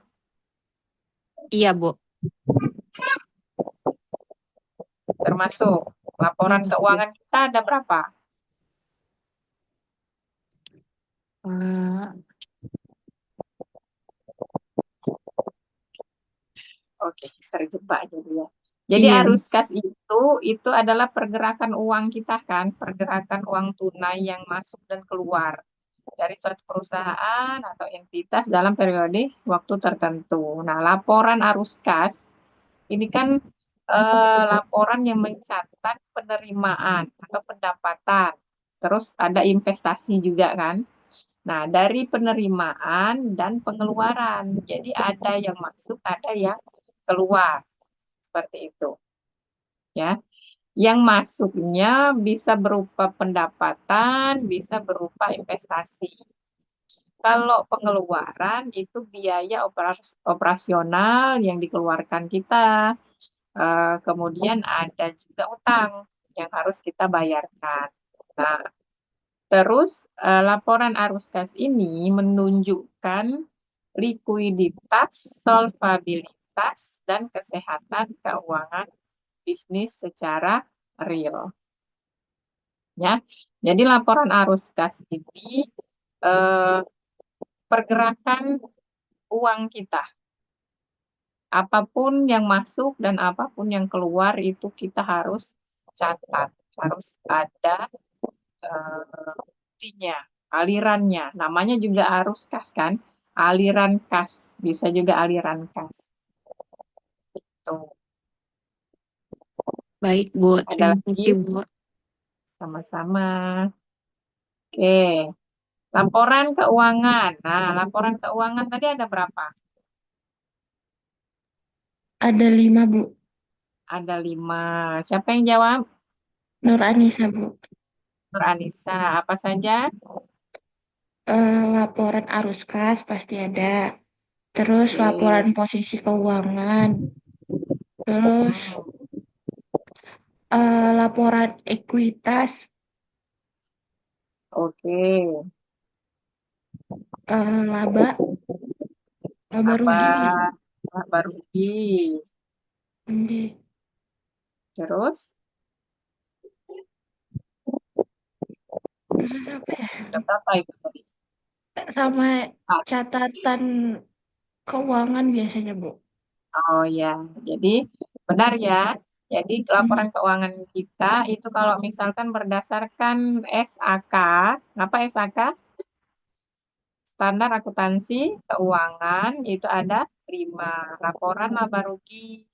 Iya, Bu. Termasuk. Laporan Termasuk, Bu. keuangan kita ada berapa? Eh, Oke, terjebak jadi ya. Jadi iya. arus kas itu adalah pergerakan uang kita kan, pergerakan uang tunai yang masuk dan keluar dari suatu perusahaan atau entitas dalam periode waktu tertentu. Nah, laporan arus kas ini kan laporan yang mencatat penerimaan atau pendapatan. Terus ada investasi juga kan. Nah, dari penerimaan dan pengeluaran. Jadi ada yang masuk, ada yang keluar. Seperti itu. Ya. Yang masuknya bisa berupa pendapatan, bisa berupa investasi. Kalau pengeluaran itu biaya operasional yang dikeluarkan kita. Kemudian ada juga utang yang harus kita bayarkan. Nah, terus laporan arus kas ini menunjukkan likuiditas, solvabilitas, dan kesehatan keuangan bisnis secara real. Ya, jadi laporan arus kas ini eh, pergerakan uang kita. Apapun yang masuk dan apapun yang keluar itu kita harus catat, harus ada buktinya, alirannya. Namanya juga arus kas kan, aliran kas, bisa juga aliran kas. Tuh, Baik, Bu. ada Terima lagi kasih, Bu. sama-sama. Oke. Laporan keuangan. Nah, laporan keuangan tadi ada berapa? Ada 5, Bu. Ada 5. Siapa yang jawab? Nur Anissa, Bu. Nur Anissa. Apa saja? Laporan arus kas pasti ada. Terus laporan Oke. posisi keuangan. Terus Hmm, laporan ekuitas, Oke. laba, laba Apa rugi biasa. laba rugi? Oke. Terus Terus apa ya? ada berapa itu tadi? Sama Ah, catatan keuangan biasanya, Bu. oh ya, jadi benar ya. Jadi Hmm. laporan keuangan kita itu kalau misalkan berdasarkan SAK, apa SAK? Standar akuntansi keuangan itu ada 5 laporan laba rugi,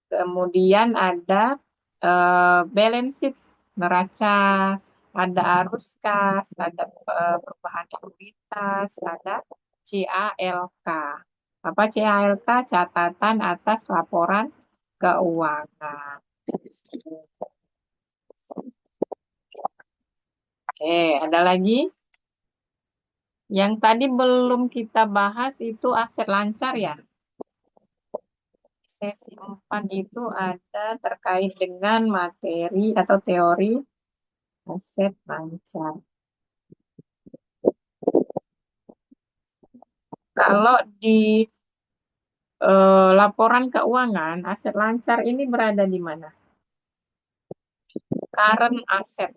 kemudian ada balance sheet neraca, ada arus kas, ada perubahan ekuitas, ada CALK. Apa CALK? Catatan atas laporan keuangan. Oke, ada lagi? Yang tadi belum kita bahas itu aset lancar ya. Sesi 4 itu ada terkait dengan materi atau teori aset lancar. Kalau di laporan keuangan, aset lancar ini berada di mana? Current asset.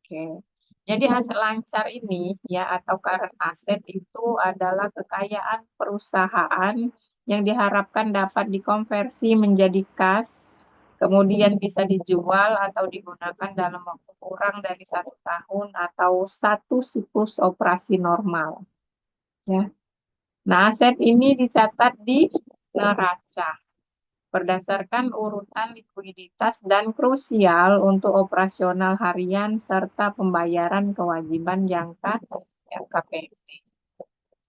Oke. Jadi aset lancar ini ya atau current asset itu adalah kekayaan perusahaan yang diharapkan dapat dikonversi menjadi kas, kemudian bisa dijual atau digunakan dalam waktu kurang dari 1 tahun atau satu siklus operasi normal. Ya. Nah, aset ini dicatat di neraca berdasarkan urutan likuiditas dan krusial untuk operasional harian serta pembayaran kewajiban jangka pendek.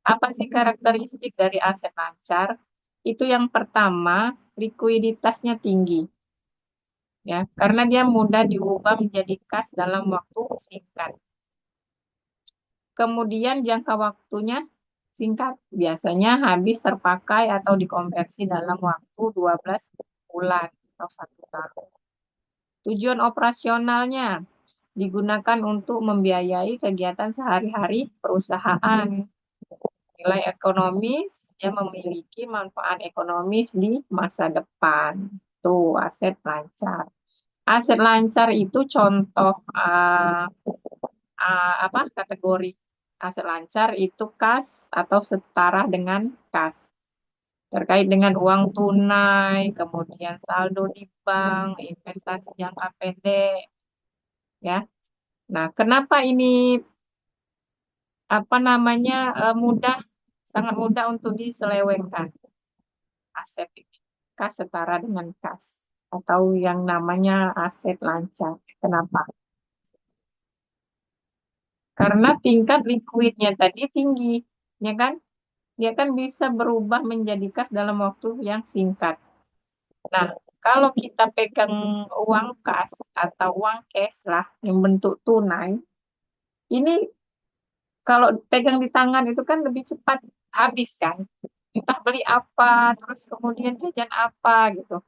Apa sih karakteristik dari aset lancar? Itu yang pertama, likuiditasnya tinggi, ya, karena dia mudah diubah menjadi kas dalam waktu singkat. Kemudian jangka waktunya singkat, biasanya habis terpakai atau dikonversi dalam waktu 12 bulan atau 1 tahun. Tujuan operasionalnya digunakan untuk membiayai kegiatan sehari-hari perusahaan. Nilai ekonomis yang memiliki manfaat ekonomis di masa depan. Tuh, aset lancar. Aset lancar itu contoh apa kategori aset lancar itu kas atau setara dengan kas. Terkait dengan uang tunai, kemudian saldo di bank, investasi jangka pendek, ya. Nah, kenapa ini apa namanya mudah, sangat mudah untuk diselewengkan aset ini? Kas setara dengan kas atau yang namanya aset lancar. Kenapa? Karena tingkat likuidnya tadi tinggi, ya kan? Dia kan bisa berubah menjadi kas dalam waktu yang singkat. Nah, kalau kita pegang uang kas atau uang cash lah yang bentuk tunai, ini kalau pegang di tangan itu kan lebih cepat habis kan. Entah beli apa, terus kemudian jajan apa gitu.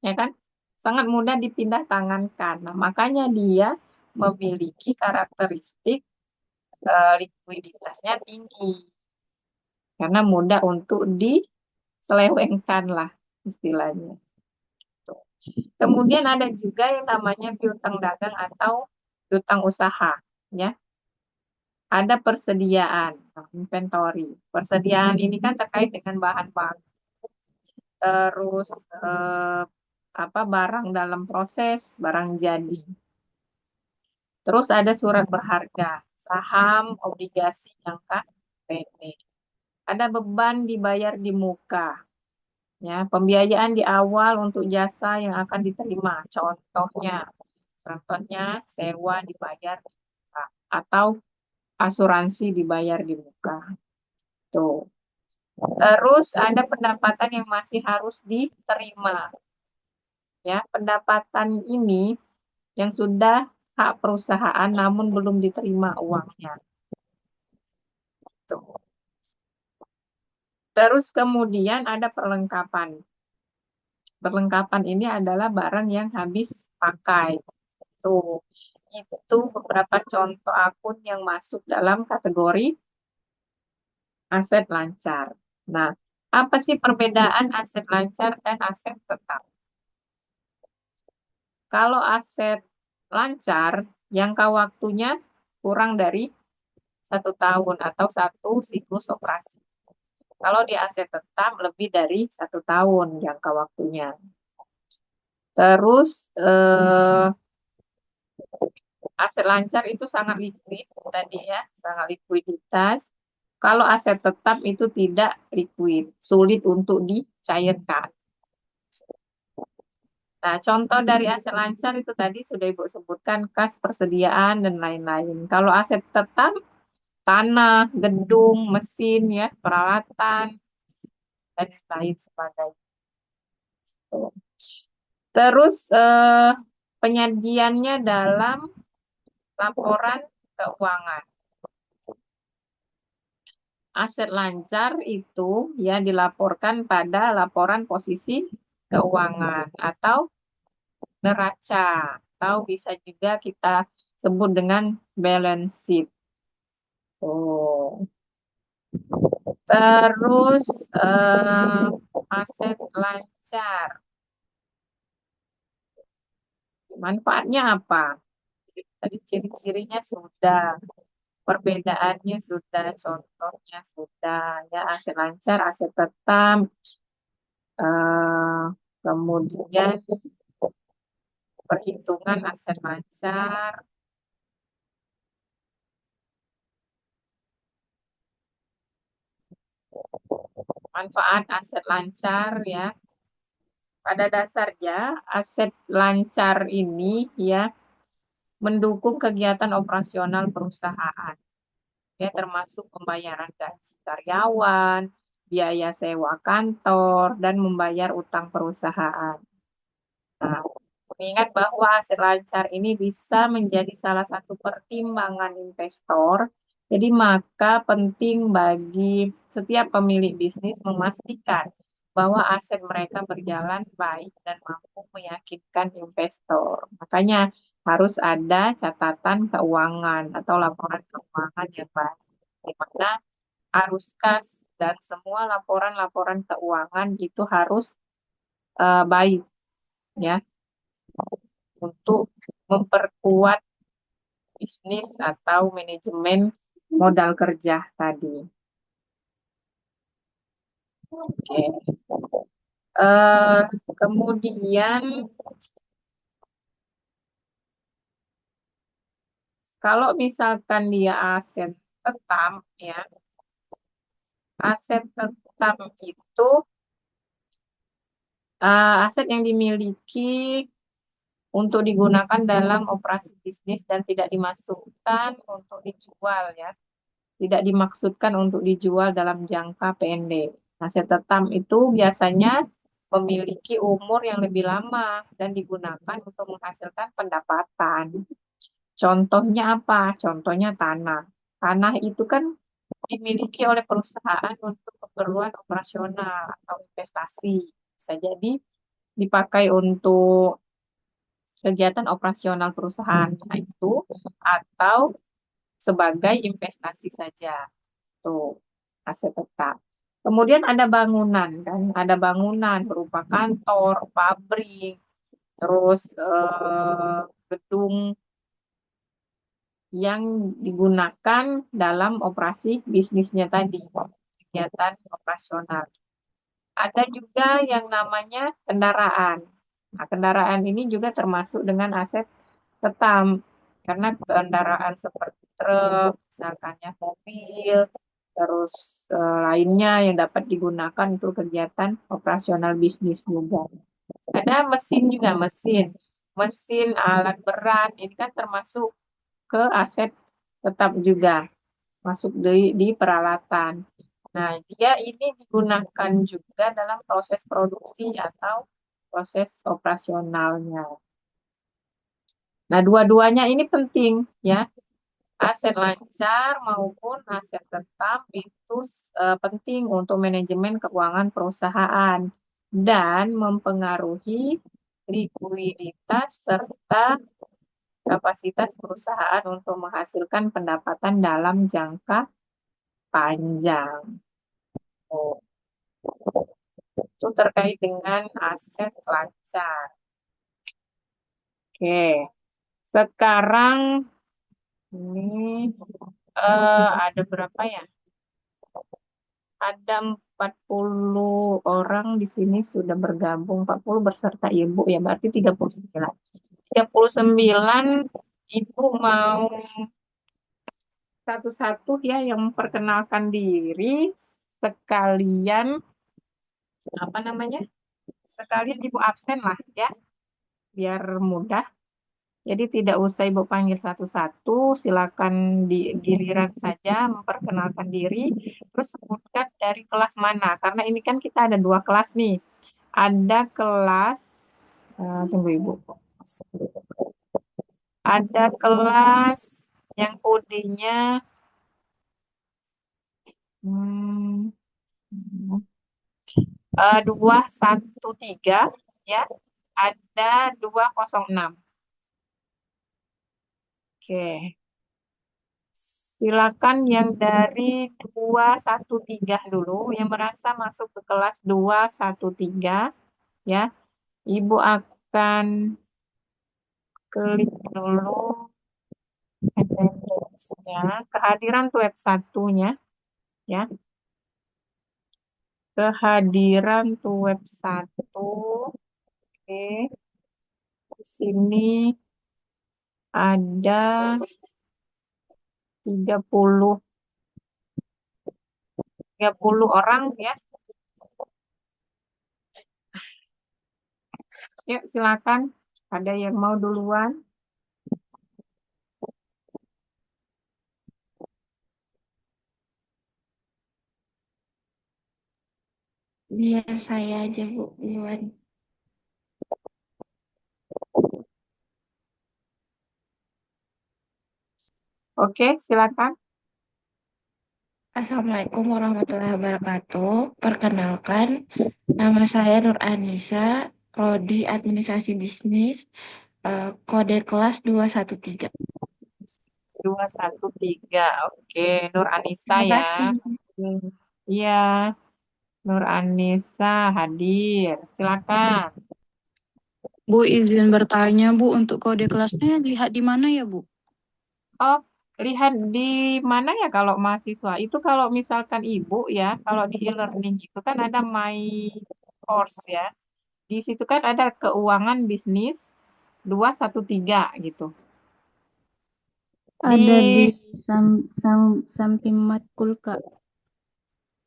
Ya kan? Sangat mudah dipindah tangankan. Nah, makanya dia memiliki karakteristik likuiditasnya tinggi. Karena mudah untuk diselewengkan lah istilahnya. Kemudian ada juga yang namanya piutang dagang atau piutang usaha. Ya, ada persediaan, inventory. Persediaan ini kan terkait dengan bahan baku, terus eh, apa barang dalam proses, barang jadi. Terus ada surat berharga, saham, obligasi jangka pendek. Ada beban dibayar di muka. Ya, pembiayaan di awal untuk jasa yang akan diterima. Contohnya sewa dibayar di muka atau asuransi dibayar di muka. Tuh. Terus ada pendapatan yang masih harus diterima. Ya, pendapatan ini yang sudah hak perusahaan namun belum diterima uangnya. Tuh. Terus kemudian ada perlengkapan. Perlengkapan ini adalah barang yang habis pakai. Tuh. Itu beberapa contoh akun yang masuk dalam kategori aset lancar. Nah, apa sih perbedaan aset lancar dan aset tetap? Kalau aset lancar, jangka waktunya kurang dari 1 tahun atau 1 siklus operasi. Kalau di aset tetap lebih dari 1 tahun jangka waktunya. Terus aset lancar itu sangat likuid tadi ya, sangat likuiditas. Kalau aset tetap itu tidak likuid, sulit untuk dicairkan. Nah, contoh dari aset lancar itu tadi sudah Ibu sebutkan, kas, persediaan, dan lain-lain. Kalau aset tetap, tanah, gedung, mesin, ya, peralatan, dan lain sebagainya. Terus penyajiannya dalam laporan keuangan. Aset lancar itu ya dilaporkan pada laporan posisi keuangan atau neraca, atau bisa juga kita sebut dengan balance sheet. Oh. Terus aset lancar. Manfaatnya apa? Tadi ciri-cirinya sudah, perbedaannya sudah, contohnya sudah. Ya, aset lancar, aset tetap, eh, kemudian perhitungan aset lancar. Manfaat aset lancar ya. Pada dasarnya aset lancar ini ya mendukung kegiatan operasional perusahaan. Ya, termasuk pembayaran gaji karyawan, biaya sewa kantor, dan membayar utang perusahaan. Nah, mengingat bahwa aset lancar ini bisa menjadi salah satu pertimbangan investor, jadi maka penting bagi setiap pemilik bisnis memastikan bahwa aset mereka berjalan baik dan mampu meyakinkan investor. Makanya harus ada catatan keuangan atau laporan keuangan yang baik, di mana arus kas dan semua laporan-laporan keuangan itu harus baik ya untuk memperkuat bisnis atau manajemen modal kerja tadi. Oke. Kemudian kalau misalkan dia aset tetap ya, aset tetap itu aset yang dimiliki untuk digunakan dalam operasi bisnis dan tidak dimasukkan untuk dijual ya. Tidak dimaksudkan untuk dijual dalam jangka pendek. Aset tetap itu biasanya memiliki umur yang lebih lama dan digunakan untuk menghasilkan pendapatan. Contohnya apa? Contohnya tanah. Tanah itu kan dimiliki oleh perusahaan untuk keperluan operasional atau investasi. Bisa jadi dipakai untuk kegiatan operasional perusahaan itu atau sebagai investasi saja. Tuh, aset tetap. Kemudian ada bangunan kan, ada bangunan berupa kantor, pabrik, terus gedung yang digunakan dalam operasi bisnisnya tadi, kegiatan operasional. Ada juga yang namanya kendaraan. Nah, kendaraan ini juga termasuk dengan aset tetap, karena kendaraan seperti truk, misalkannya mobil, terus lainnya yang dapat digunakan untuk kegiatan operasional bisnis juga. Ada mesin juga, mesin alat berat ini kan termasuk ke aset tetap juga, masuk di peralatan. Nah, dia ini digunakan juga dalam proses produksi atau proses operasionalnya. Nah, dua-duanya ini penting ya. Aset lancar maupun aset tetap itu penting untuk manajemen keuangan perusahaan dan mempengaruhi likuiditas serta kapasitas perusahaan untuk menghasilkan pendapatan dalam jangka panjang. Oh, itu terkait dengan aset lancar. Oke, sekarang ini ada berapa ya? Ada 40 orang di sini sudah bergabung, 40 berserta ibu ya, berarti 39. 39 ibu mau satu-satu ya yang memperkenalkan diri, sekalian apa namanya? Sekalian ibu absen lah ya, biar mudah. Jadi tidak usah ibu panggil satu-satu, silakan di giliran saja memperkenalkan diri, terus sebutkan dari kelas mana. Karena ini kan kita ada dua kelas nih. Ada kelas, tunggu ibu. Ada kelas yang kodenya hmm, 213 ya. Ada 206. Oke. Silakan yang dari 213 dulu, yang merasa masuk ke kelas 213 ya. Ibu akan klik dulu attendance-nya, kehadiran tuh web satunya ya. Kehadiran tuh web 1. Oke. Di sini ada 30 orang ya. Yuk silakan. Ada yang mau duluan? Biar saya aja Bu duluan. Oke, silakan. Assalamualaikum warahmatullahi wabarakatuh. Perkenalkan, nama saya Nur Anissa, Prodi Administrasi Bisnis, kode kelas 213. 213. Oke, Nur Anissa Terima ya. kasih. Iya, Nur Anissa hadir. Silakan. Bu, izin bertanya, Bu, untuk kode kelasnya lihat di mana ya, Bu? Oh, lihat di mana ya kalau mahasiswa? Itu kalau misalkan ibu ya, kalau di e-learning itu kan ada my course ya. Di situ kan ada keuangan bisnis 213 gitu. Ada di Di samping matkul, Kak.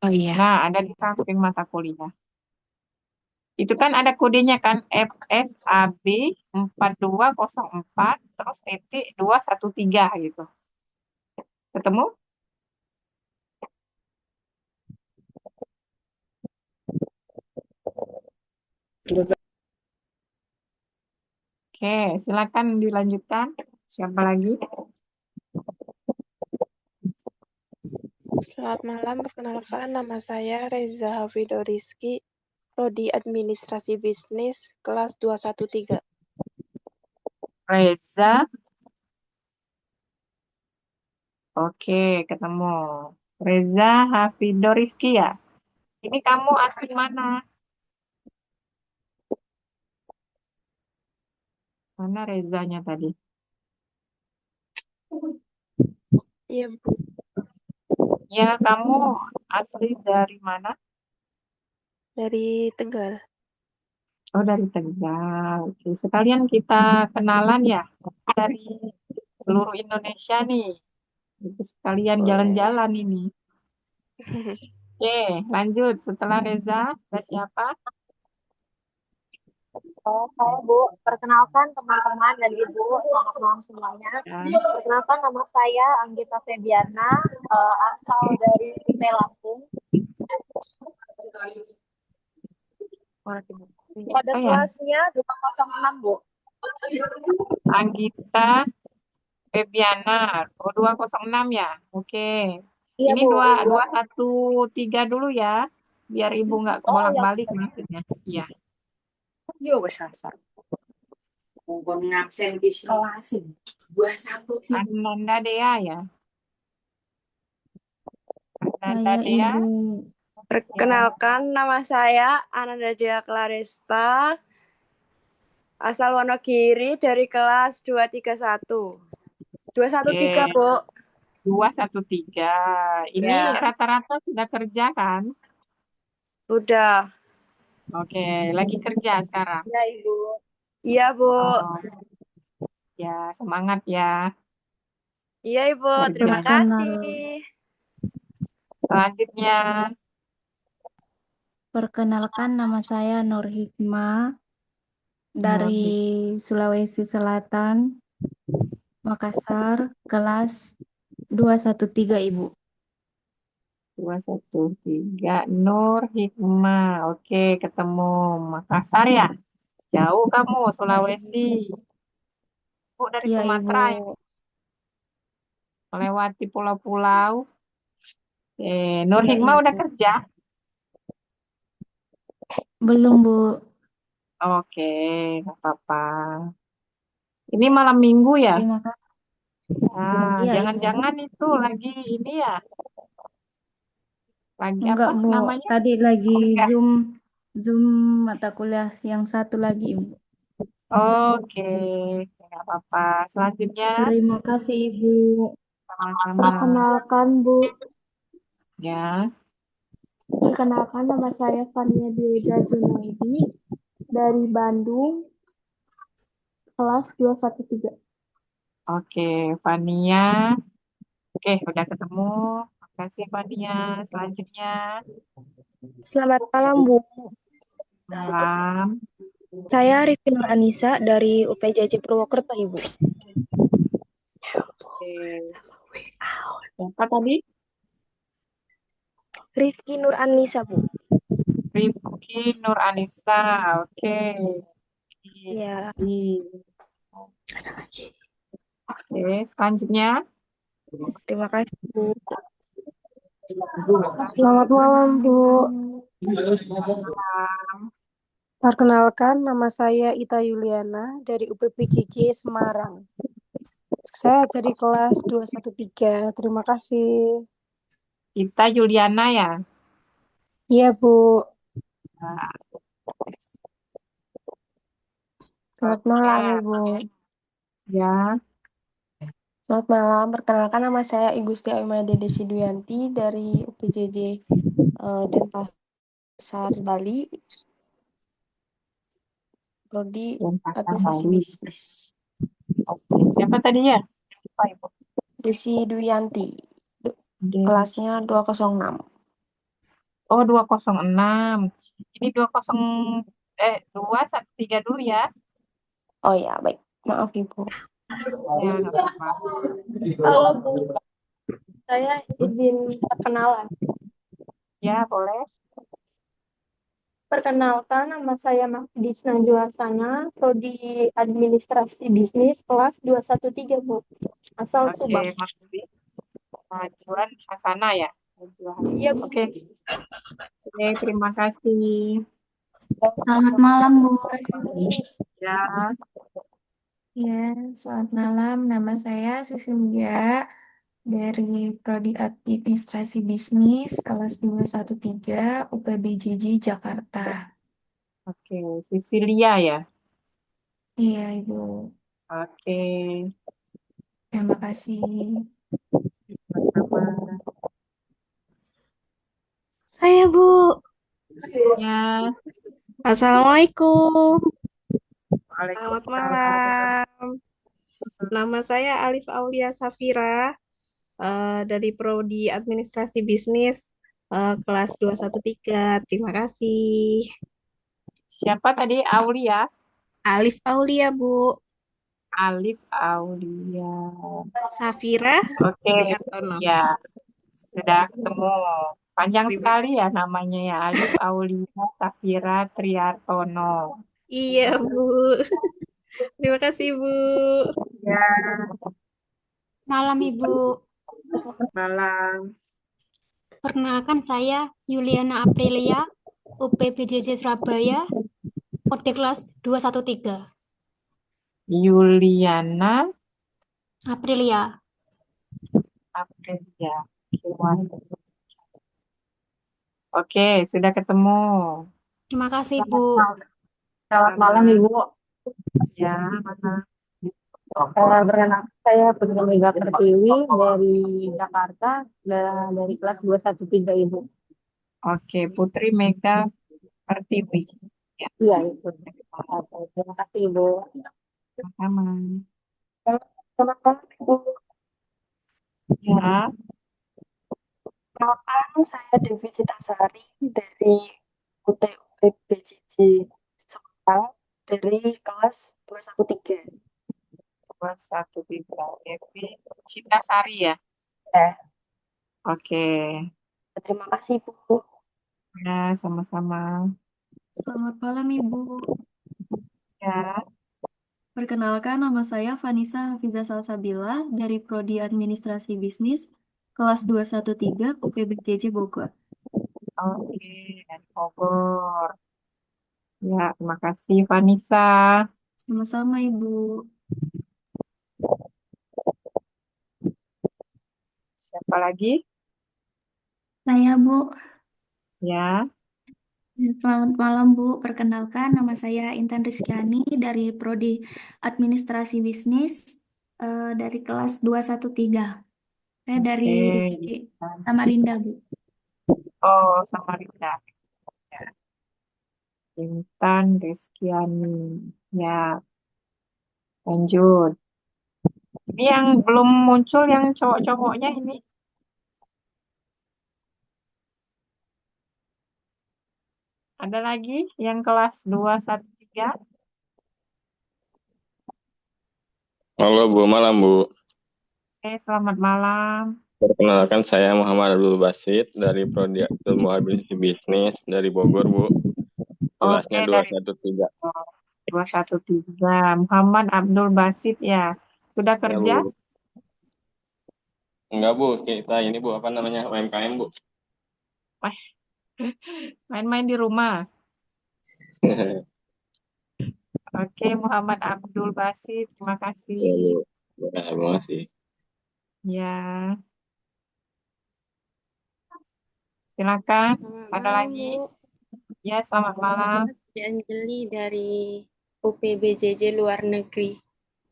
Oh iya. Nah, ada di samping mata kuliah. Itu kan ada kodenya kan FSAB 4204 terus titik 213 gitu. Ketemu? Oke, silakan dilanjutkan. Siapa lagi? Selamat malam, perkenalkan nama saya Reza Hafidho Rizky, Prodi Administrasi Bisnis, kelas 213. Reza. Oke, ketemu. Reza Hafidho Rizky ya? Ini kamu asli mana? Mana Rezanya tadi? Iya, Bu. Ya, kamu asli dari mana? Dari Tegal. Oh, dari Tegal. Oke, sekalian kita kenalan ya dari seluruh Indonesia nih. Itu sekalian Boleh. jalan-jalan ini. Oke, lanjut. Setelah Reza, ada siapa? Saya Bu, perkenalkan teman-teman dan Ibu, selamat malam semuanya. Ya. Perkenalkan nama saya Anggita Febiana, asal dari UT Lampung. Pada Siapa ya? kelasnya 206 Bu. Anggita Febiana. Oh, 206 ya? Oke. Iya Ini Bu, dua, dua. 213 dulu ya. Biar Ibu nggak Oh ya, kebolak-balik maksudnya. Iya. Ananda Dea ya. Ananda Saya Dea. Ibu. Ya. Perkenalkan, nama saya Ananda Dea Claresta, asal Wonogiri dari kelas 231. 213, Oke. Bu. 213. Ini Ya, rata-rata sudah kerja kan? udah. Oke, lagi kerja sekarang. ya Ibu. Iya, Bu. Oh, ya semangat ya Iya, Ibu. Terima kerjanya. Perkenal, kasih. Selanjutnya, perkenalkan nama saya Nur Hikmah Nur dari Sulawesi Selatan, Makassar, kelas 213 Ibu. 213 Nur Hikmah. Oke, ketemu Makassar ya. Jauh kamu, Sulawesi. Bu dari Iya Ibu. Sumatera ya, melewati pulau-pulau. Nur Iya Hikmah udah Ibu. kerja? Belum Bu. Oke, nggak apa-apa. Ini malam minggu ya? Terima kasih. Ah, Iya Ibu. jangan-jangan itu lagi ini ya, lagi Enggak apa Bu. namanya? Tadi lagi Kuliah. Zoom Zoom mata kuliah yang satu lagi Ibu. Oke, nggak apa-apa. Selanjutnya, Terima kasih Ibu. sama-sama. Perkenalkan Bu, Ya, perkenalkan nama saya Fania Diega Junaidi dari Bandung, kelas 213. oke, Fania. Oke, udah ketemu. Makasih, Fania. Selanjutnya, Selamat malam, Bu. malam. Saya Rifki Nur Anissa dari UPJJ Purwokerto, Ibu. Oke, siapa tadi? Rifki Nur Anissa, Bu. Rifki Nur Anissa. Oke. Ya, Oke, selanjutnya. terima kasih, Bu. Selamat malam, Bu. Malam. Perkenalkan, nama saya Ita Yuliana dari UPPJJ Semarang. Saya dari kelas 213. Terima kasih. Kita Juliana ya. Iya, Bu. Nah, Selamat oke, malam, Ibu. ya. Selamat malam. Perkenalkan, nama saya Igusti Aimade Desi Duyanti dari UPJJ Denpasar, Bali. Prodi Denpasar, Administrasi Bali. Bisnis. Oke, siapa tadi ya? Lupa, Ibu. Desi Duyanti. Des. Kelasnya 206. Oh, 206. Ini 213 dulu ya. Oh ya, baik. Maaf, Ibu. Ya, nggak apa-apa. Halo Bu, saya izin perkenalan. Ya, boleh. Perkenalkan, nama saya Magdis Najwa Prodi Administrasi Bisnis, kelas 213 Bu, asal Oke, Subang. makasih. Majuan Hasana ya. Iya Bu. Oke. Oke, terima kasih. Selamat malam, Bu. Ya, Ya, selamat malam. Nama saya Cecilia dari Prodi Administrasi Bisnis kelas 213 UPBJJ Jakarta. oke. Sisilia ya. Iya, Ibu. Oke. Terima kasih. Sama-sama. Saya, Bu. Ya, Assalamualaikum. Selamat Waalaikumsalam. malam. Nama saya Alif Aulia Safira dari Prodi Administrasi Bisnis kelas 213. Terima kasih. Siapa tadi? Aulia? Alif Aulia, Bu. Alif Aulia. Safira Oke, Triartono. ya sudah ketemu. Panjang Terima sekali ya namanya ya. Alif Aulia Safira Triartono. Iya, Bu. Terima kasih, Bu. Ya, Malam Ibu, malam. perkenalkan saya Yuliana Aprilia, UPBJJ Surabaya, kode kelas 213. Yuliana Aprilia. Aprilia. Oke, sudah ketemu. Terima kasih Bu. Selamat malam, Ibu. Ya, mana? Perkenalkan saya Putri Mega Pertiwi dari Jakarta dari kelas 213 Ibu. Oke, Putri Mega Pertiwi. Ya, Iya Ibu. Oke, terima kasih Ibu. sama. Selamat malam, Ibu. Ya, Perkenalkan, saya Devi Citasari dari UTUPBJJ Semarang dari kelas 213. 213. Devi Citasari ya. Oke. Terima kasih, Bu. Ya, sama-sama. Selamat malam Ibu. Ya, Perkenalkan nama saya Vanessa Hafiza Salsabila dari Prodi Administrasi Bisnis kelas 213 UPBJJ Bogor. oke. Dari Bogor. Ya, terima kasih Vanessa. Sama-sama Ibu. Siapa lagi? Saya Bu. Ya, Selamat malam Bu. Perkenalkan nama saya Intan Rizkyani dari Prodi Administrasi Bisnis dari kelas 213. Saya dari oke. Samarinda Bu. Oh, Samarinda. Ya, Intan Rizkyani. Ya, lanjut. Ini yang belum muncul yang cowok-cowoknya ini. Ada lagi yang kelas 213. Halo Bu, malam Bu. Oke, selamat malam. Perkenalkan saya Muhammad Abdul Basit dari Prodi Ilmu Administrasi Bisnis dari Bogor Bu. Kelasnya Oke, dari 213. 213. Muhammad Abdul Basit ya. Sudah Ya kerja? Bu. Enggak Bu, kita ini Bu, apa namanya, UMKM Bu. Main-main di rumah. Oke, Muhammad Abdul Basit. Terima Ya kasih. Bu. Ya, terima kasih. Ya, silakan. Selamat Ada malam, lagi? Bu. Ya, selamat malam. Anjeli dari UPBJJ Luar Negeri.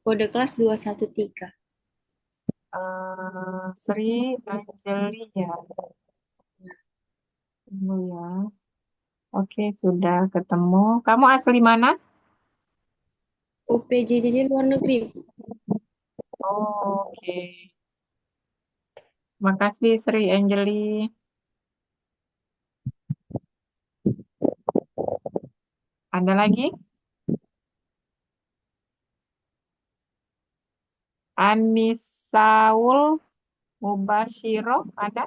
Kode kelas 213. Sri Anjeli ya. Tunggu ya. Oke, sudah ketemu. Kamu asli mana? UPJJ Luar Negeri. Oh, oke. Makasih Sri Anjeli. Ada lagi? Anisaul Mubashiro ada?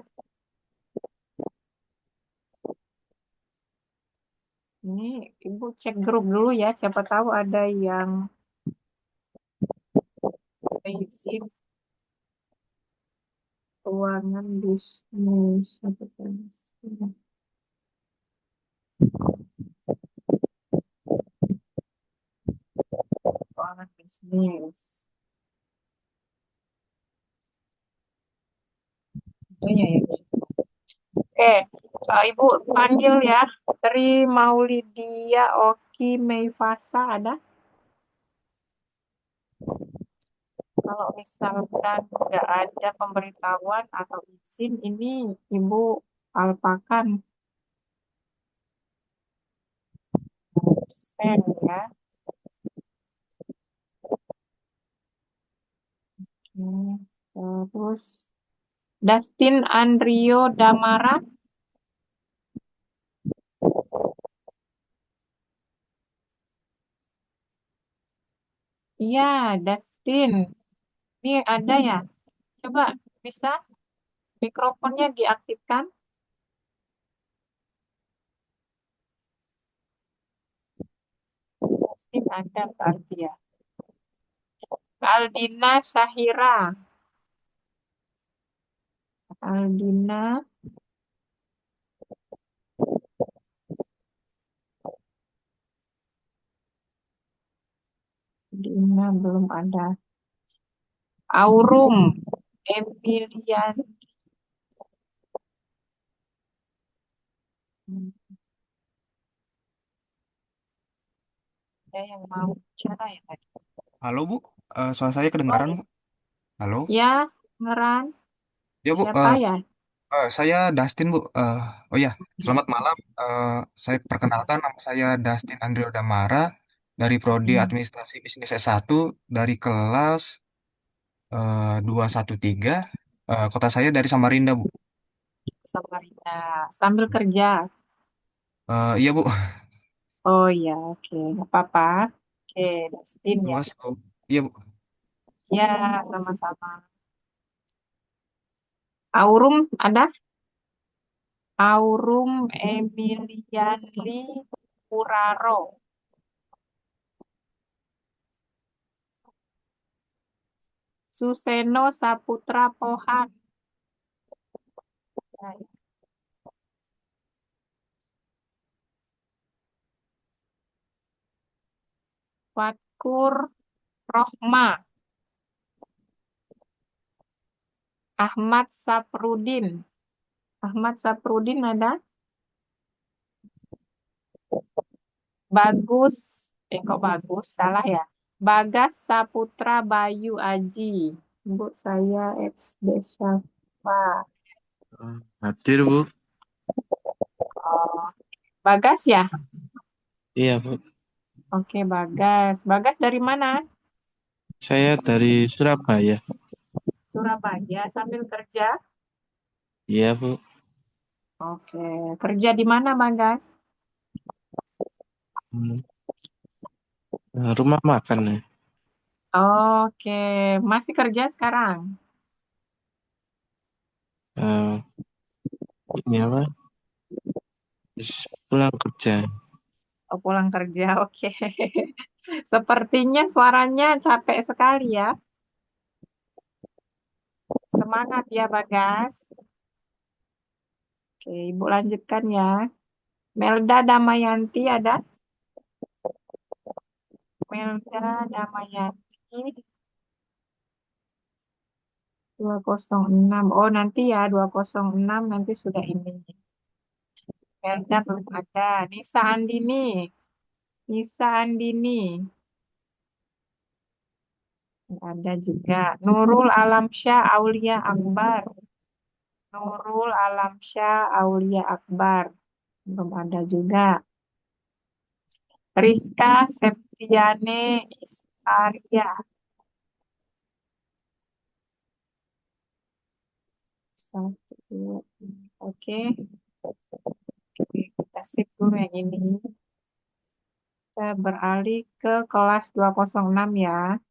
Ini Ibu cek grup dulu ya, siapa tahu ada yang izin keuangan bisnis atau keuangan bisnis. Tentunya ya. Oke, Ibu panggil ya. Tri Maulidia Oki Meifasa ada? Kalau misalkan nggak ada pemberitahuan atau izin, ini Ibu alpakan absen ya. Oke, terus Dustin Andrio Damara Iya, Dustin. Ini ada ya? Coba bisa mikrofonnya diaktifkan. Dustin ada berarti ya. Aldina Sahira. Aldina. Aldina belum ada. Aurum. Emilian. Ada yang mau bicara ya tadi? Halo Bu, suara saya kedengaran Bu? Halo? Ya, Ngeran. Ya Bu, Siapa ya? saya Dustin Bu. Oh ya, selamat malam. Saya perkenalkan nama saya Dustin Andrio Damara dari Prodi Administrasi Bisnis S1 dari kelas 213. Kota saya dari Samarinda Bu. Samarinda. Sambil kerja. Iya Bu, Oh iya, oke. Nggak apa-apa. Oke, Dustin terima ya. kasih Bu. Iya Bu. Ya, sama-sama. Aurum ada? Aurum Emilianli Puraro. Suseno Saputra Pohan. Fatkur Rohma. Ahmad Saprudin. Ahmad Saprudin ada? Bagus. Kok bagus? Salah ya. Bagas Saputra Bayu Aji. Bu, saya SD Syafa. Hadir, Bu. Oh, Bagas ya? Iya, Bu. Oke, Bagas. Bagas dari mana? Saya dari Surabaya. Surabaya sambil kerja? Iya, Bu. Oke, kerja di mana, Bagas? Hmm. Rumah makan ya. Oke, masih kerja sekarang? Eh, ini apa? Pulang kerja. Oh, pulang kerja, oke. Sepertinya suaranya capek sekali ya. Semangat ya, Bagas. Oke, Ibu lanjutkan ya. Melda Damayanti ada? Melda Damayanti 206. Oh, nanti ya 206 nanti sudah ini. Melda belum ada. Nisa Andini. Nisa Andini. Ada juga. Nurul Alamsyah Aulia Akbar. Nurul Alamsyah Aulia Akbar. Belum ada juga. Rizka Septiane Istaria. Satu, dua, tiga. Oke. Oke, kita sip dulu yang ini. Kita beralih ke kelas 206 ya.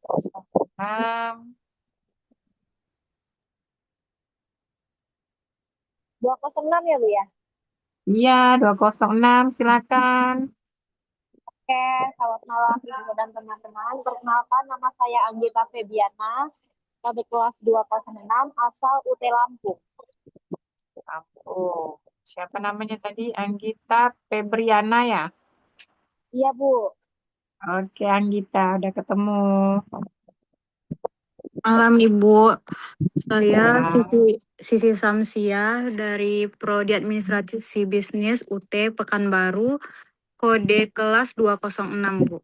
206. 206 ya, Bu ya? Iya, 206. Silakan. Oke, selamat malam Ibu dan teman-teman. Perkenalkan nama saya Anggita Febiana, dari kelas 206, asal UT Lampung. Lampung. Siapa namanya tadi? Anggita Febriana ya? Iya, Bu. Oke, Anggita, udah ketemu. Malam Ibu, saya Ya. Sisi Samsia dari Prodi Administrasi Bisnis UT Pekanbaru, kode kelas 206 Bu.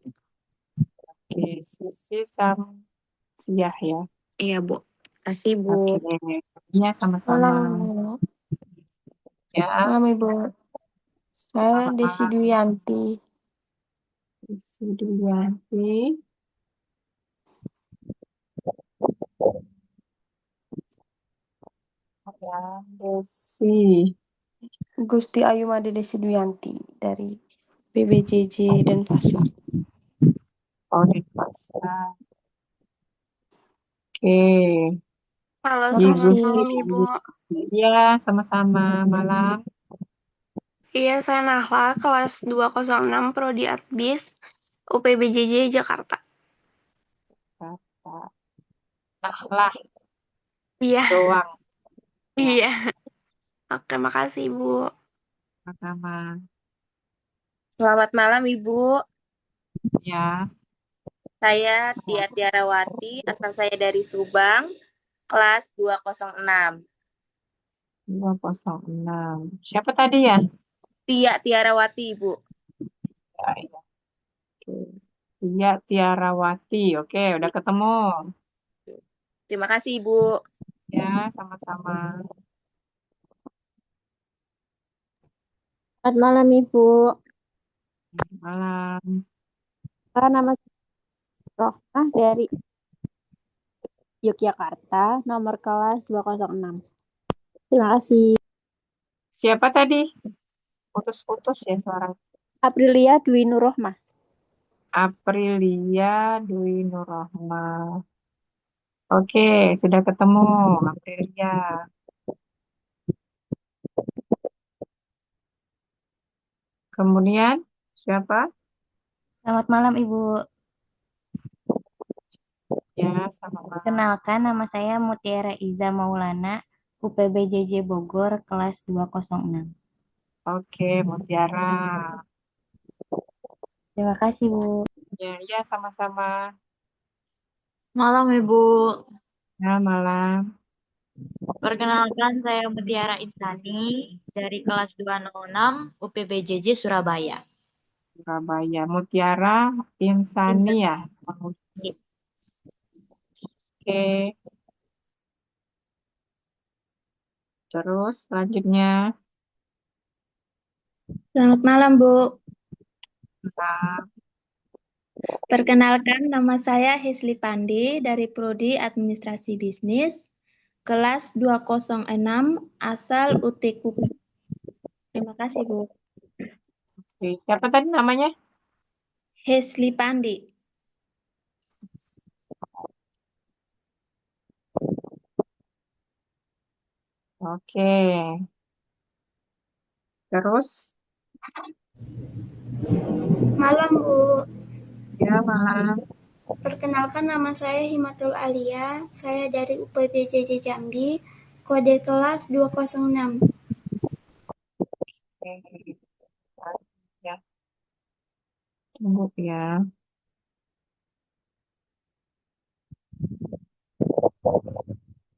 Oke, Sisi Samsiah ya. Iya Bu, kasih Bu. Oke, iya sama-sama. Halo, Ya, malam Ibu. Saya selamat Desi malam. Duyanti. Desi Duyanti. Ya, Desi. Gusti Ayu Made Desi Duyanti dari PBJJ dan Pasar. Oh, di pasar. Oke. Halo, Ibu selamat malam Ibu. Iya, sama-sama malam. Iya, saya Nahla, kelas 206 Prodi Adbis, UPBJJ Jakarta. Nah lah, Iya, doang. iya. Oke, makasih Ibu. Sama-sama. Selamat malam Ibu. Ya, Saya Tia Tiarawati, asal saya dari Subang, kelas 206. 206. Siapa tadi ya? Tia Tiarawati, Ibu. Ya, ya. Oke. Iya, Tiarawati. Oke, udah ketemu. Terima kasih Ibu. Ya, sama-sama. Selamat malam Ibu. Malam. Nama saya Rohmah dari Yogyakarta, nomor kelas 206. Terima kasih. Siapa tadi? Putus-putus ya suara. Aprilia Dwi Nurrohmah. Aprilia Dwi Nurrohmah. Oke, sudah ketemu Aprilia. Kemudian siapa? Selamat malam Ibu. Ya, sama malam. Kenalkan nama saya Mutiara Iza Maulana, UPBJJ Bogor, kelas 206. Oke, Mutiara. Terima kasih Bu. Ya, sama-sama. Malam Ibu. Ya, malam. Perkenalkan saya Mutiara Insani dari kelas 206 UPBJJ Surabaya. Surabaya. Mutiara Insani ya. Oke. Terus selanjutnya. Selamat malam Bu. Nah, Perkenalkan nama saya Hesli Pandi dari Prodi Administrasi Bisnis kelas 206 asal UTK. Terima kasih Bu. oke. Siapa tadi namanya? Hesli Pandi. Oke. Terus? Malam Bu. Ya, malam. Perkenalkan nama saya Himatul Alia, saya dari UPBJJ Jambi, kode kelas 206. Oke. Ya. Tunggu ya.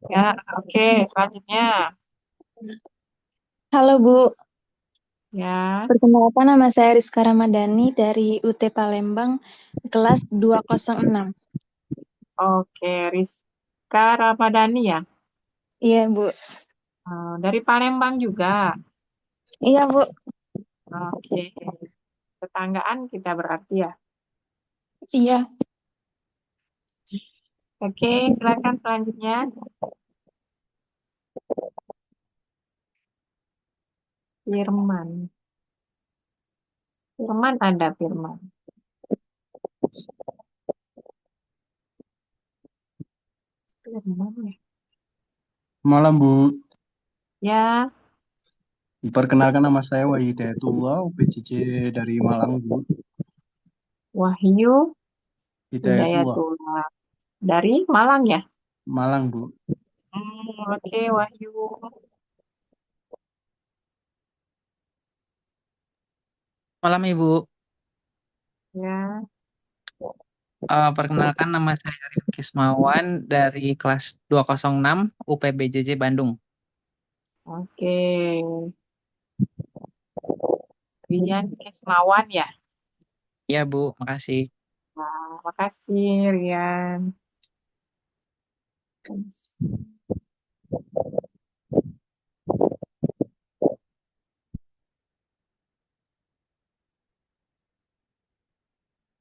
Ya, oke. Selanjutnya. Halo Bu. Ya. Perkenalkan nama saya Rizka Ramadhani dari UT Palembang kelas 206. Oke, Rizka Ramadhani ya? Iya Bu. Dari Palembang juga. Iya Bu. Oke. Tetanggaan kita berarti ya. Iya. Oke, silakan selanjutnya. Firman. Firman ada Firman. Firman ya. Malam Bu, Ya, perkenalkan nama saya Wahyu Hidayatullah, UPJJ dari Malang Bu. Wahyu Hidayatullah, Hidayatullah. Dari Malang ya? Malang Bu. Oke, Wahyu. Malam Ibu. Ya, Perkenalkan nama saya Rifki Ismawan dari kelas 206 UPBJJ Bandung. oke. Rian Kismawan ya? Ya Bu, makasih. Nah, makasih Rian.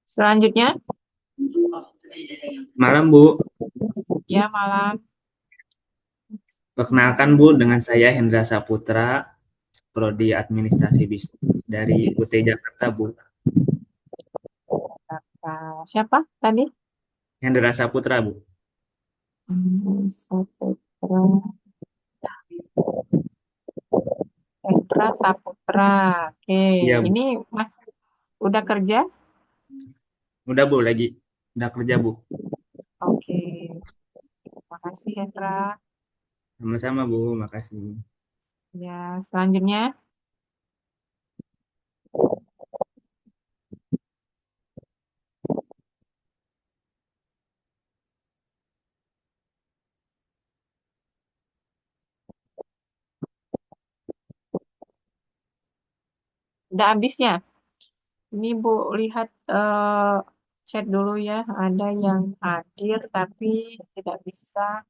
Selanjutnya? Malam Bu, Ya, malam. perkenalkan Bu dengan saya Hendra Saputra, Prodi Administrasi Bisnis dari UT Jakarta Bu. Siapa tadi? Hendra Saputra, Bu. Saputra. Hendra Saputra. Oke, Iya, Bu. ini Mas udah kerja? Udah, Bu, udah kerja, Bu. Oke, makasih Hendra. Sama-sama, Bu, makasih. Ya, selanjutnya. Udah habisnya? Ini Bu lihat chat dulu ya. Ada yang hadir tapi tidak bisa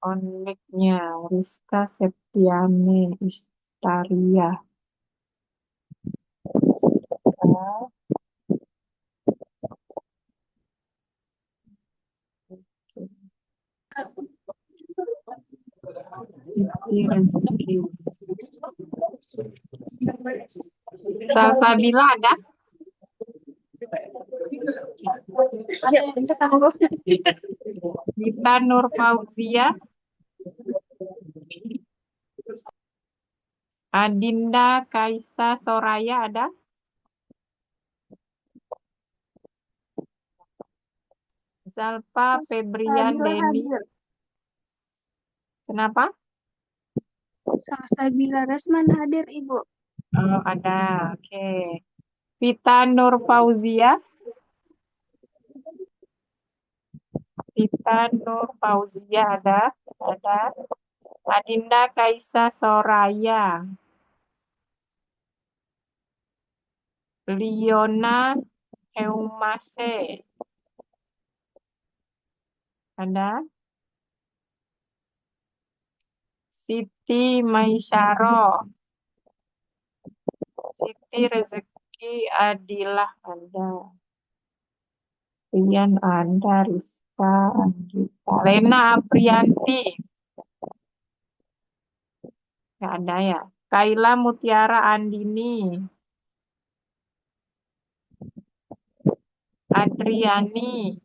on mic-nya. Rizka Septiane Istaria. Rizka. Siti Rezeki. Salsabila ada? Dita Nur Fauzia. Adinda Kaisa Soraya ada? Zalpa Febrian Deni. Kenapa? Salsabila Resman hadir, Ibu. Oh, ada. Oke. Vita Nur Fauzia. Vita Nur Fauzia ada? Ada. Adinda Kaisa Soraya. Liona Heumase. Ada. Siti Maisyaro. Siti Rezeki Adilah ada. Rian ada. Rizka Anggita. Lena Aprianti. Nggak ada ya. Kaila Mutiara Andini. Adriani.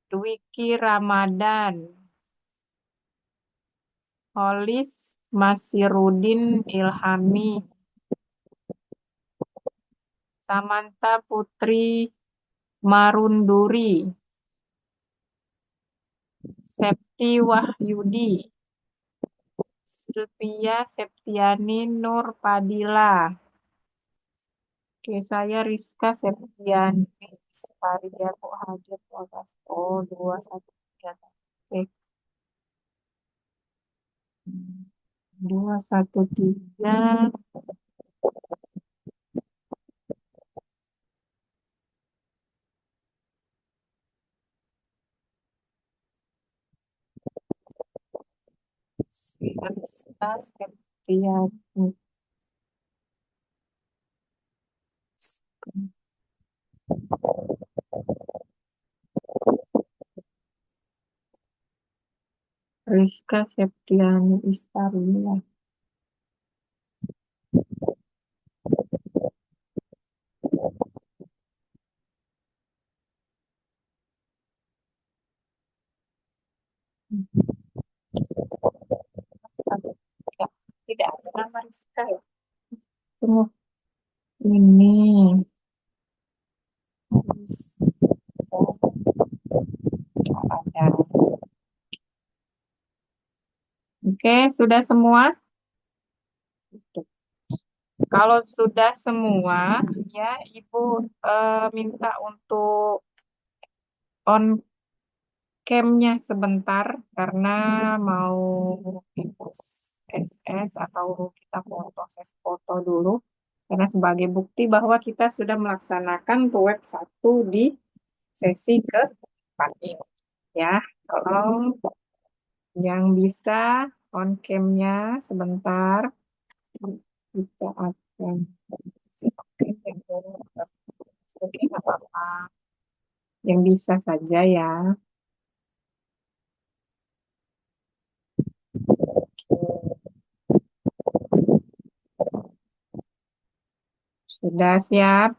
Dwiki Ramadan. Holis Masirudin Ilhami. Samantha Putri Marunduri. Septi Wahyudi. Sylvia Septiani Nur Padilla. Oke, saya Rizka Septiani Istaria kok hadir atas 213. Oke. 213. Rizka Septiani. Rizka Septiani Istaria. Tidak ada nama Rizka ya. Tunggu. Ini. Ada. Oke, sudah semua? Kalau sudah semua, ya Ibu minta untuk on cam-nya sebentar karena mau hapus SS atau kita proses foto dulu karena sebagai bukti bahwa kita sudah melaksanakan web 1 di sesi ke-4 ini. Ya, tolong yang bisa on cam-nya sebentar kita akan oke nggak apa-apa yang bisa saja ya. Sudah siap?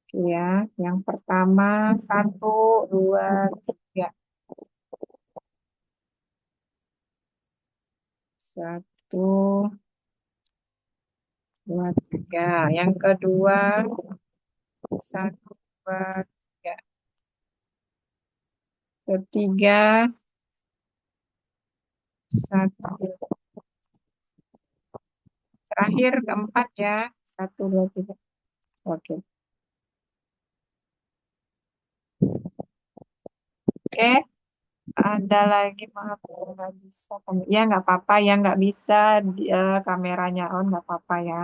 Oke ya, yang pertama 1, 2, 3. 1, 2, 3. Yang kedua 1, 2, 3. Ketiga 1. Terakhir keempat ya. 1, 2, 3. Oke. Oke. Ada lagi, maaf nggak bisa. Ya nggak apa-apa ya, nggak bisa kameranya on, nggak apa-apa ya.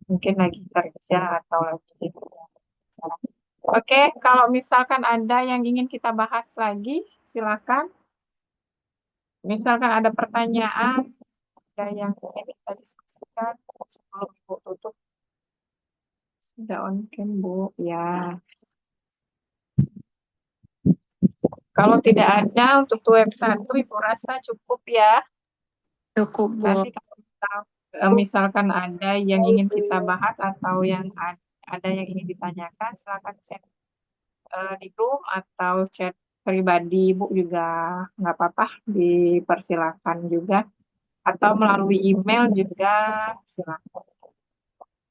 Mungkin lagi kerja atau lagi di acara. Oke, kalau misalkan ada yang ingin kita bahas lagi, silakan. Misalkan ada pertanyaan, ada yang ingin kita diskusikan sebelum Ibu tutup. Sudah on cam, Bu. Ya. Kalau tidak ada untuk web 1, Ibu rasa cukup ya. Cukup, Bu. Nanti kalau misalkan ada yang ingin kita bahas atau yang ada yang ingin ditanyakan, silakan chat di grup atau chat pribadi Ibu juga nggak apa-apa, dipersilakan juga. Atau melalui email juga silakan.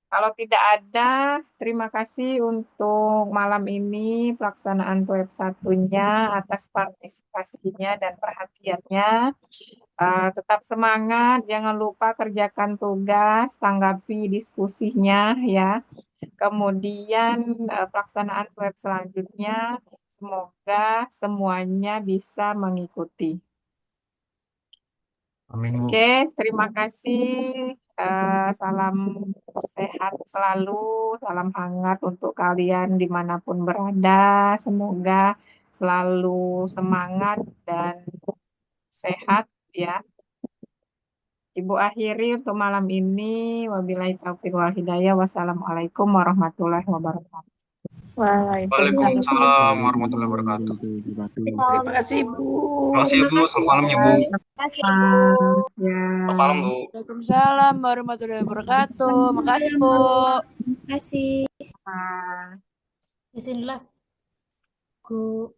Kalau tidak ada, terima kasih untuk malam ini pelaksanaan web 1-nya atas partisipasinya dan perhatiannya. Tetap semangat, jangan lupa kerjakan tugas, tanggapi diskusinya ya. Kemudian pelaksanaan web selanjutnya, semoga semuanya bisa mengikuti. Amin, Bu. Oke, terima kasih. Salam sehat selalu, salam hangat untuk kalian dimanapun berada. Semoga selalu semangat dan sehat ya. Ibu akhiri untuk malam ini. Wabillahi taufiq wal hidayah. Wassalamualaikum warahmatullahi wabarakatuh. Waalaikumsalam warahmatullahi wabarakatuh. Terima kasih, Bu. Terima kasih, Bu. Selamat malam ya, Bu. Terima kasih, Bu. Selamat malam, Bu. Waalaikumsalam warahmatullahi wabarakatuh. Makasih, Bu. Terima kasih. Ah. Bismillah. Go.